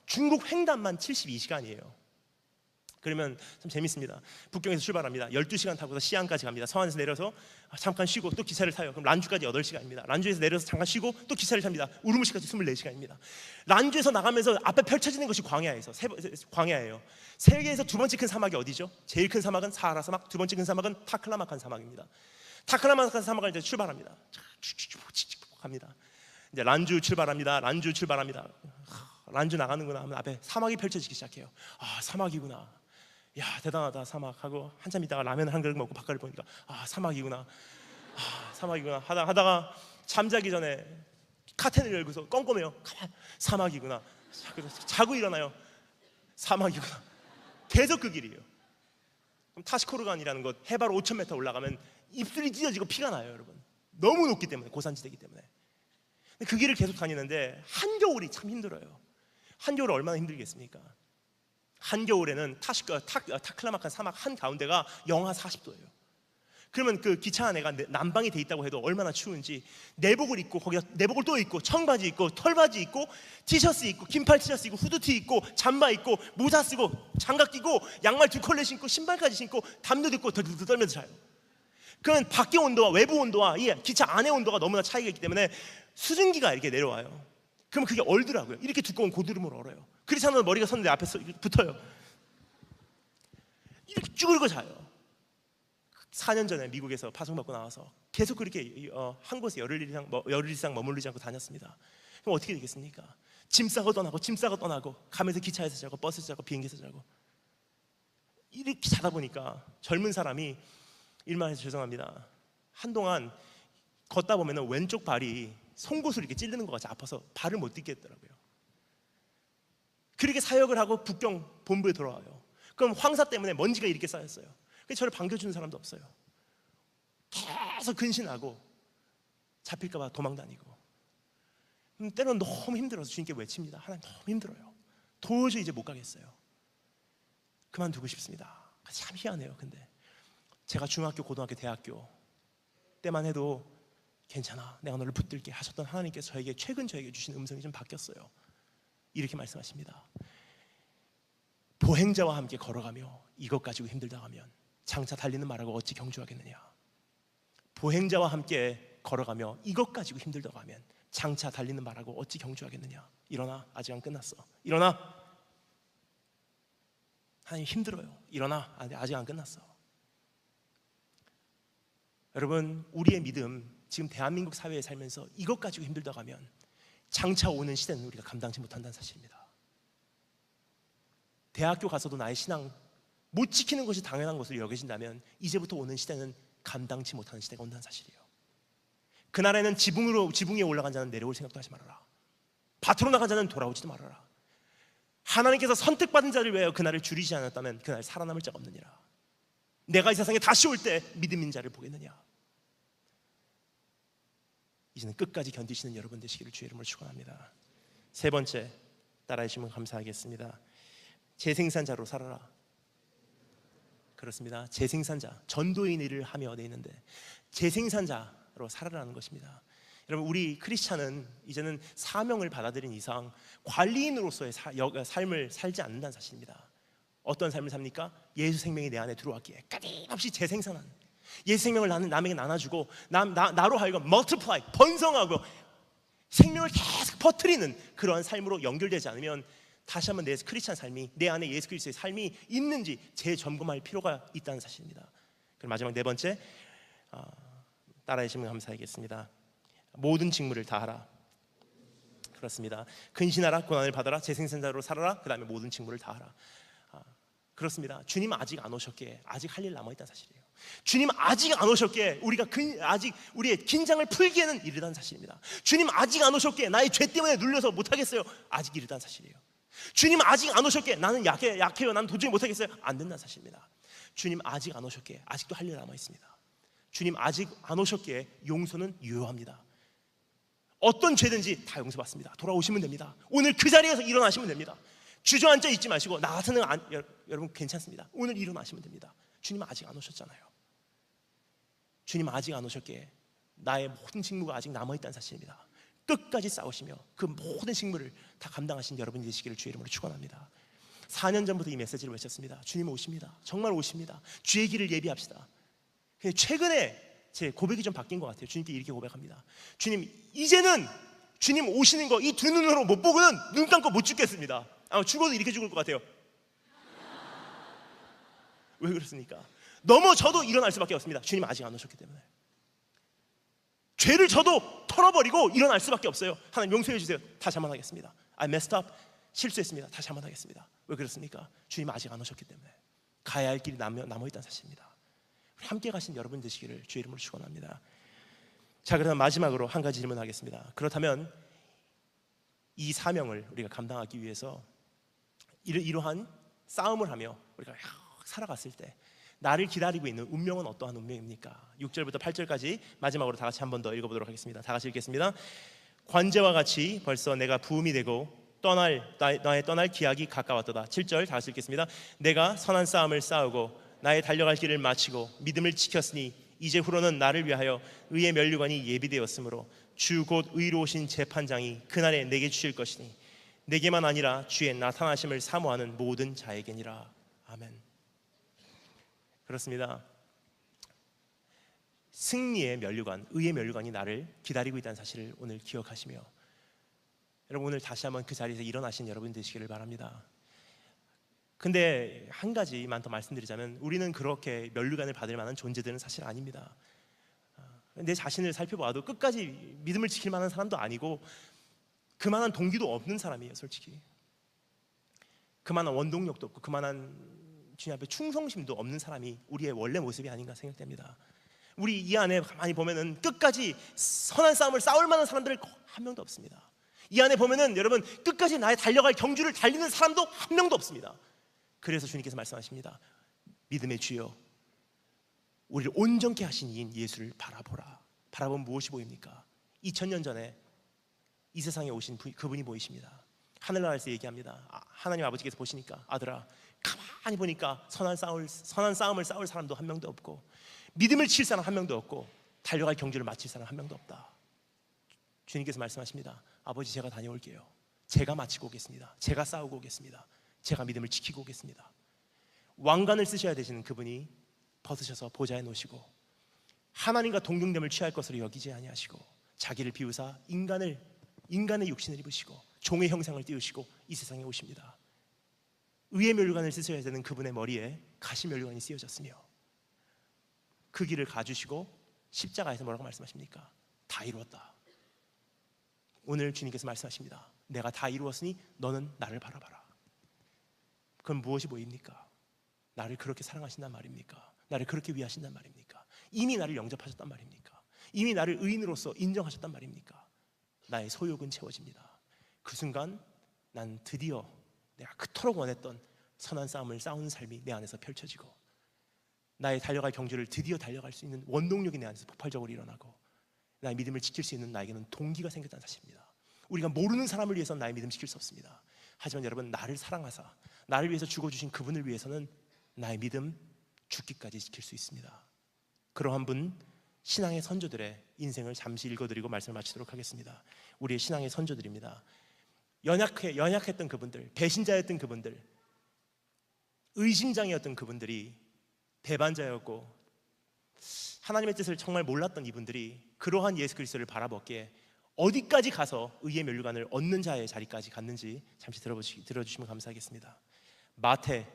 중국 횡단만 72시간이에요. 그러면 참 재밌습니다. 북경에서 출발합니다. 12시간 타고서 시안까지 갑니다. 서안에서 내려서 잠깐 쉬고 또 기차를 타요. 그럼 란주까지 8시간입니다. 란주에서 내려서 잠깐 쉬고 또 기차를 탑니다. 우르무시까지 24시간입니다. 란주에서 나가면서 앞에 펼쳐지는 것이 광야예요. 세계에서 두 번째 큰 사막이 어디죠? 제일 큰 사막은 사하라 사막, 두 번째 큰 사막은 타클라마칸 사막입니다. 타클라마칸 사막을 이제 출발합니다. 갑니다. 이제 란주 출발합니다. 란주 나가는구나 하면 앞에 사막이 펼쳐지기 시작해요. 사막이구나. 야, 대단하다. 사막하고 한참 있다가 라면을 한 그릇 먹고 바깥을 보니까 사막이구나 하다가 잠자기 전에 카텐을 열고서 껌껌해요. 사막이구나. 자고 일어나요. 사막이구나. 계속 그 길이에요. 그럼 타시코르간이라는 것 해발 5,000m 올라가면 입술이 찢어지고 피가 나요, 여러분. 너무 높기 때문에, 고산지대이기 때문에. 그 길을 계속 다니는데 한겨울이 참 힘들어요. 한겨울은 얼마나 힘들겠습니까? 한겨울에는 타클라마칸 사막 한 가운데가 영하 40도예요. 그러면 그 기차 안에가 난방이 돼 있다고 해도 얼마나 추운지 내복을 입고 거기다 내복을 또 입고 청바지 입고 털바지 입고 티셔츠 입고 긴팔 티셔츠 입고 후드티 입고 잠바 입고 모자 쓰고 장갑 끼고 양말 2컬레 신고 신발까지 신고 담요 듣고 덜덜 떨면서 자요. 그러면 밖의 온도와 외부 온도와 이 기차 안의 온도가 너무나 차이가 있기 때문에 수증기가 이렇게 내려와요. 그러면 그게 얼더라고요. 이렇게 두꺼운 고드름을 얼어요. 그렇지 않으면 머리가 섰는데 앞에서 붙어요. 이렇게 쭈그리고 자요. 4년 전에 미국에서 파송받고 나와서 계속 그렇게 한 곳에 열흘 이상 머무르지 않고 다녔습니다. 그럼 어떻게 되겠습니까? 짐 싸고 떠나고 가면서 기차에서 자고 버스에서 자고 비행기에서 자고 이렇게 자다 보니까 젊은 사람이 일말해서 죄송합니다. 한동안 걷다 보면 왼쪽 발이 송곳으로 이렇게 찔리는 것 같이 아파서 발을 못 딛겠더라고요. 그렇게 사역을 하고 북경 본부에 돌아와요. 그럼 황사 때문에 먼지가 이렇게 쌓였어요. 그래서 저를 반겨주는 사람도 없어요. 계속 근신하고 잡힐까 봐 도망다니고 때로는 너무 힘들어서 주님께 외칩니다. 하나님 너무 힘들어요. 도저히 이제 못 가겠어요. 그만두고 싶습니다. 참 희한해요. 근데 제가 중학교, 고등학교, 대학교 때만 해도 괜찮아, 내가 너를 붙들게 하셨던 하나님께서 최근 저에게 주신 음성이 좀 바뀌었어요. 이렇게 말씀하십니다. 보행자와 함께 걸어가며 이것 가지고 힘들다 하면 장차 달리는 말하고 어찌 경주하겠느냐. 보행자와 함께 걸어가며 이것 가지고 힘들다고 하면 장차 달리는 말하고 어찌 경주하겠느냐. 일어나, 아직 안 끝났어. 일어나. 하나님 힘들어요. 일어나, 아직 안 끝났어. 여러분, 우리의 믿음, 지금 대한민국 사회에 살면서 이것 가지고 힘들다고 하면 장차 오는 시대는 우리가 감당치 못한다는 사실입니다. 대학교 가서도 나의 신앙 못 지키는 것이 당연한 것으로 여겨진다면 이제부터 오는 시대는 감당치 못하는 시대가 온다는 사실이에요. 그날에는 지붕 위에 올라간 자는 내려올 생각도 하지 말아라. 밭으로 나간 자는 돌아오지도 말아라. 하나님께서 선택받은 자를 위하여 그날을 줄이지 않았다면 그날 살아남을 자가 없느니라. 내가 이 세상에 다시 올 때 믿음 있는 자를 보겠느냐. 이제는 끝까지 견디시는 여러분 되시기를 주의 이름으로 축원합니다. 세 번째, 따라해 주시면 감사하겠습니다. 재생산자로 살아라. 그렇습니다. 재생산자, 전도인 일을 하며 되어 있는데 재생산자로 살아라는 것입니다. 여러분, 우리 크리스찬은 이제는 사명을 받아들인 이상 관리인으로서의 삶을 살지 않는다는 사실입니다. 어떤 삶을 삽니까? 예수 생명이 내 안에 들어왔기에 끊임없이 재생산하는, 예수 생명을 남에게 나눠주고 나로 하여금 multiply, 번성하고 생명을 계속 퍼뜨리는 그러한 삶으로 연결되지 않으면 다시 한번 내 크리스찬 삶이, 내 안에 예수 그리스도의 삶이 있는지 재점검할 필요가 있다는 사실입니다. 그럼 마지막 네 번째, 따라해 주시면 감사하겠습니다. 모든 직무를 다하라. 그렇습니다. 근신하라, 고난을 받아라, 재생산자로 살아라, 그 다음에 모든 직무를 다하라. 그렇습니다. 주님 아직 안 오셨기에 아직 할 일 남아있다는 사실이에요. 주님 아직 안 오셨기에 우리가 아직 우리의 긴장을 풀기에는 이르다는 사실입니다. 주님 아직 안 오셨기에 나의 죄 때문에 눌려서 못하겠어요. 아직 이르다는 사실이에요. 주님 아직 안 오셨기에 나는 약해요, 나는 도저히 못하겠어요. 안 된다는 사실입니다. 주님 아직 안 오셨기에 아직도 할 일 남아있습니다. 주님 아직 안 오셨기에 용서는 유효합니다. 어떤 죄든지 다 용서받습니다. 돌아오시면 됩니다. 오늘 그 자리에서 일어나시면 됩니다. 주저앉아 있지 마시고 나 같으면 여러분 괜찮습니다. 오늘 일어나시면 됩니다. 주님 아직 안 오셨잖아요. 주님 아직 안 오셨기에 나의 모든 직무가 아직 남아있다는 사실입니다. 끝까지 싸우시며 그 모든 직무를 다 감당하신 여러분이 되시기를 주의 이름으로 축원합니다. 4년 전부터 이 메시지를 외쳤습니다. 주님 오십니다. 정말 오십니다. 주의 길을 예비합시다. 최근에 제 고백이 좀 바뀐 것 같아요. 주님께 이렇게 고백합니다. 주님, 이제는 주님 오시는 거 이 두 눈으로 못 보고는 눈 감고 못 죽겠습니다. 아마 죽어도 이렇게 죽을 것 같아요. 왜 그렇습니까? 넘어져도 일어날 수밖에 없습니다. 주님 아직 안 오셨기 때문에. 죄를 저도 털어버리고 일어날 수밖에 없어요. 하나님 용서해 주세요. 다시 한번 하겠습니다. I messed up. 실수했습니다. 다시 한번 하겠습니다. 왜 그렇습니까? 주님 아직 안 오셨기 때문에. 가야 할 길이 남아있다는 사실입니다. 함께 가신 여러분 되시기를 주의 이름으로 축원합니다. 자, 그럼 마지막으로 한 가지 질문하겠습니다. 그렇다면 이 사명을 우리가 감당하기 위해서 이러한 싸움을 하며 우리가 살아갔을 때 나를 기다리고 있는 운명은 어떠한 운명입니까? 6절부터 8절까지 마지막으로 다 같이 한 번 더 읽어보도록 하겠습니다. 다 같이 읽겠습니다. 관제와 같이 벌써 내가 부음이 되고 나의 떠날 기약이 가까웠도다. 7절 다 같이 읽겠습니다. 내가 선한 싸움을 싸우고 나의 달려갈 길을 마치고 믿음을 지켰으니 이제후로는 나를 위하여 의의 면류관이 예비되었으므로 주 곧 의로우신 재판장이 그날에 내게 주실 것이니 내게만 아니라 주의 나타나심을 사모하는 모든 자에게니라. 아멘. 그렇습니다. 승리의 면류관, 의의 면류관이 나를 기다리고 있다는 사실을 오늘 기억하시며, 여러분 오늘 다시 한번 그 자리에서 일어나신 여러분 되시기를 바랍니다. 근데 한 가지만 더 말씀드리자면, 우리는 그렇게 면류관을 받을 만한 존재들은 사실 아닙니다. 내 자신을 살펴봐도 끝까지 믿음을 지킬 만한 사람도 아니고 그만한 동기도 없는 사람이에요. 솔직히 그만한 원동력도 없고 그만한 주님 앞에 충성심도 없는 사람이 우리의 원래 모습이 아닌가 생각됩니다. 우리 이 안에 가만히 보면은 끝까지 선한 싸움을 싸울 만한 사람들은 한 명도 없습니다. 이 안에 보면은 여러분 끝까지 나의 달려갈 경주를 달리는 사람도 한 명도 없습니다. 그래서 주님께서 말씀하십니다. 믿음의 주여, 우리를 온전케 하신 이인 예수를 바라보라. 바라보면 무엇이 보입니까? 2000년 전에 이 세상에 오신 그분이 보이십니다. 하늘나라에서 얘기합니다. 하나님 아버지께서 보시니까 아들아, 가만히 보니까 선한 싸움을 싸울 사람도 한 명도 없고 믿음을 칠 사람 한 명도 없고 달려갈 경주를 마칠 사람 한 명도 없다. 주님께서 말씀하십니다. 아버지, 제가 다녀올게요. 제가 마치고 오겠습니다. 제가 싸우고 오겠습니다. 제가 믿음을 지키고 오겠습니다. 왕관을 쓰셔야 되시는 그분이 벗으셔서 보좌에 놓으시고 하나님과 동등됨을 취할 것으로 여기지 아니하시고 자기를 비우사 인간의 육신을 입으시고 종의 형상을 띄우시고 이 세상에 오십니다. 의의 면류관을 쓰셔야 되는 그분의 머리에 가시 면류관이 씌워졌으며 그 길을 가주시고 십자가에서 뭐라고 말씀하십니까? 다 이루었다. 오늘 주님께서 말씀하십니다. 내가 다 이루었으니 너는 나를 바라봐라. 그럼 무엇이 보입니까? 나를 그렇게 사랑하신단 말입니까? 나를 그렇게 위하신단 말입니까? 이미 나를 영접하셨단 말입니까? 이미 나를 의인으로서 인정하셨단 말입니까? 나의 소욕은 채워집니다. 그 순간 난 드디어 내가 그토록 원했던 선한 싸움을 싸우는 삶이 내 안에서 펼쳐지고 나의 달려갈 경주를 드디어 달려갈 수 있는 원동력이 내 안에서 폭발적으로 일어나고 나의 믿음을 지킬 수 있는 나에게는 동기가 생겼다는 사실입니다. 우리가 모르는 사람을 위해서는 나의 믿음 지킬 수 없습니다. 하지만 여러분, 나를 사랑하사 나를 위해서 죽어주신 그분을 위해서는 나의 믿음 죽기까지 지킬 수 있습니다. 그러한 분, 신앙의 선조들의 인생을 잠시 읽어드리고 말씀을 마치도록 하겠습니다. 우리의 신앙의 선조들입니다. 연약했던 그분들, 배신자였던 그분들, 의심장이었던 그분들이 배반자였고 하나님의 뜻을 정말 몰랐던 이분들이 그러한 예수 그리스도를 바라봤기에 어디까지 가서 의의 면류관을 얻는 자의 자리까지 갔는지 잠시 들어주시면 감사하겠습니다. 마태,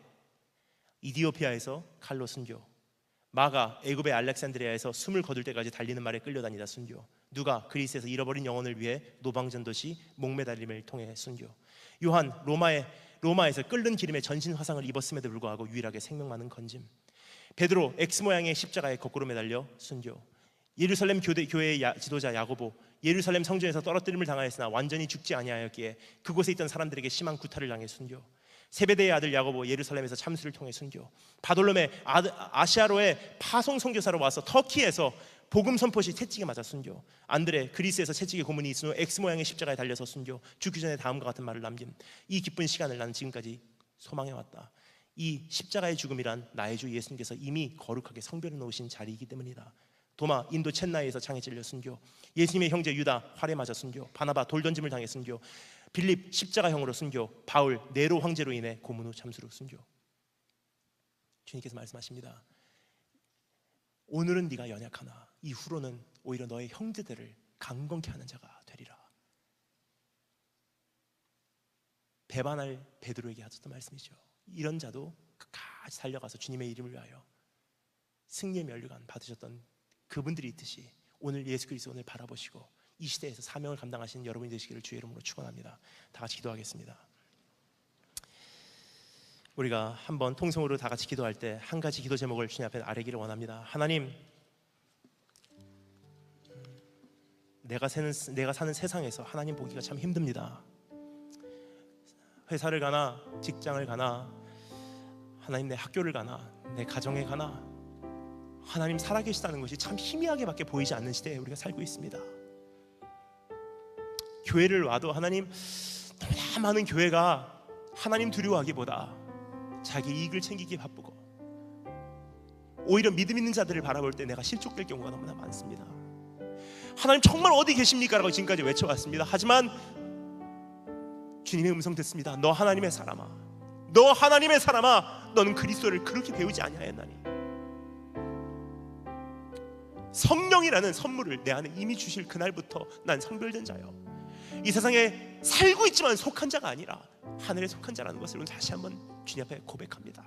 이디오피아에서 칼로 순교, 마가, 애굽의 알렉산드리아에서 숨을 거둘 때까지 달리는 말에 끌려다니다 순교, 누가, 그리스에서 잃어버린 영혼을 위해 노방전도시 목매달림을 통해 순교, 요한, 로마에서 끓는 기름에 전신 화상을 입었음에도 불구하고 유일하게 생명 많은 건짐, 베드로, X모양의 십자가에 거꾸로 매달려 순교, 예루살렘 교회의 지도자 야고보, 예루살렘 성전에서 떨어뜨림을 당하였으나 완전히 죽지 아니하였기에 그곳에 있던 사람들에게 심한 구타를 당해 순교, 세베대의 아들 야고보, 예루살렘에서 참수를 통해 순교, 바돌롬의 아시아로의 파송 선교사로 와서 터키에서 복음 선포 시 채찍에 맞아 순교, 안드레, 그리스에서 채찍에 고문이 있은 후 X모양의 십자가에 달려서 순교, 죽기 전에 다음과 같은 말을 남김. 이 기쁜 시간을 나는 지금까지 소망해왔다. 이 십자가의 죽음이란 나의 주 예수님께서 이미 거룩하게 성별해 놓으신 자리이기 때문이다. 도마, 인도 첸나이에서 창에 찔려 순교, 예수님의 형제 유다 활에 맞아 순교, 바나바 돌 던짐을 당해 순교, 빌립 십자가형으로 순교, 바울 네로 황제로 인해 고문 후 참수로 순교. 주님께서 말씀하십니다. 오늘은 네가 연약하나 이후로는 오히려 너의 형제들을 강건케 하는 자가 되리라. 배반할 베드로에게 하셨던 말씀이죠. 이런 자도 끝까지 달려가서 주님의 이름을 위하여 승리의 면류관 받으셨던 그분들이 있듯이 오늘 예수 그리스도 오늘 바라보시고 이 시대에서 사명을 감당하시는 여러분이 되시기를 주의 이름으로 축원합니다. 다 같이 기도하겠습니다. 우리가 한번 통성으로 다 같이 기도할 때 한 가지 기도 제목을 주님 앞에 아뢰기를 원합니다. 하나님, 내가 사는 세상에서 하나님 보기가 참 힘듭니다. 회사를 가나 직장을 가나 하나님 내 학교를 가나 내 가정에 가나 하나님 살아계시다는 것이 참 희미하게밖에 보이지 않는 시대에 우리가 살고 있습니다. 교회를 와도 하나님, 너무나 많은 교회가 하나님 두려워하기보다 자기 이익을 챙기기 바쁘고 오히려 믿음 있는 자들을 바라볼 때 내가 실족될 경우가 너무나 많습니다. 하나님 정말 어디 계십니까? 라고 지금까지 외쳐왔습니다. 하지만 주님의 음성 듣습니다. 너 하나님의 사람아, 너 하나님의 사람아, 너는 그리스도를 그렇게 배우지 아니하였나니. 성령이라는 선물을 내 안에 이미 주실 그날부터 난 성별된 자요, 이 세상에 살고 있지만 속한 자가 아니라 하늘에 속한 자라는 것을 오늘 다시 한번 주님 앞에 고백합니다.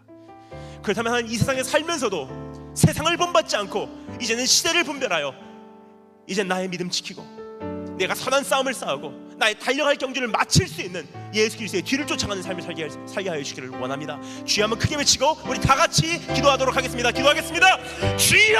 그렇다면 하나님, 이 세상에 살면서도 세상을 본받지 않고 이제는 시대를 분별하여 이제 나의 믿음 지키고 내가 선한 싸움을 싸우고 나의 달려갈 경주를 마칠 수 있는 예수 그리스도의 뒤를 쫓아가는 삶을 살게 하여 주기를 원합니다. 주여 한번 크게 외치고 우리 다 같이 기도하도록 하겠습니다. 기도하겠습니다. 주여!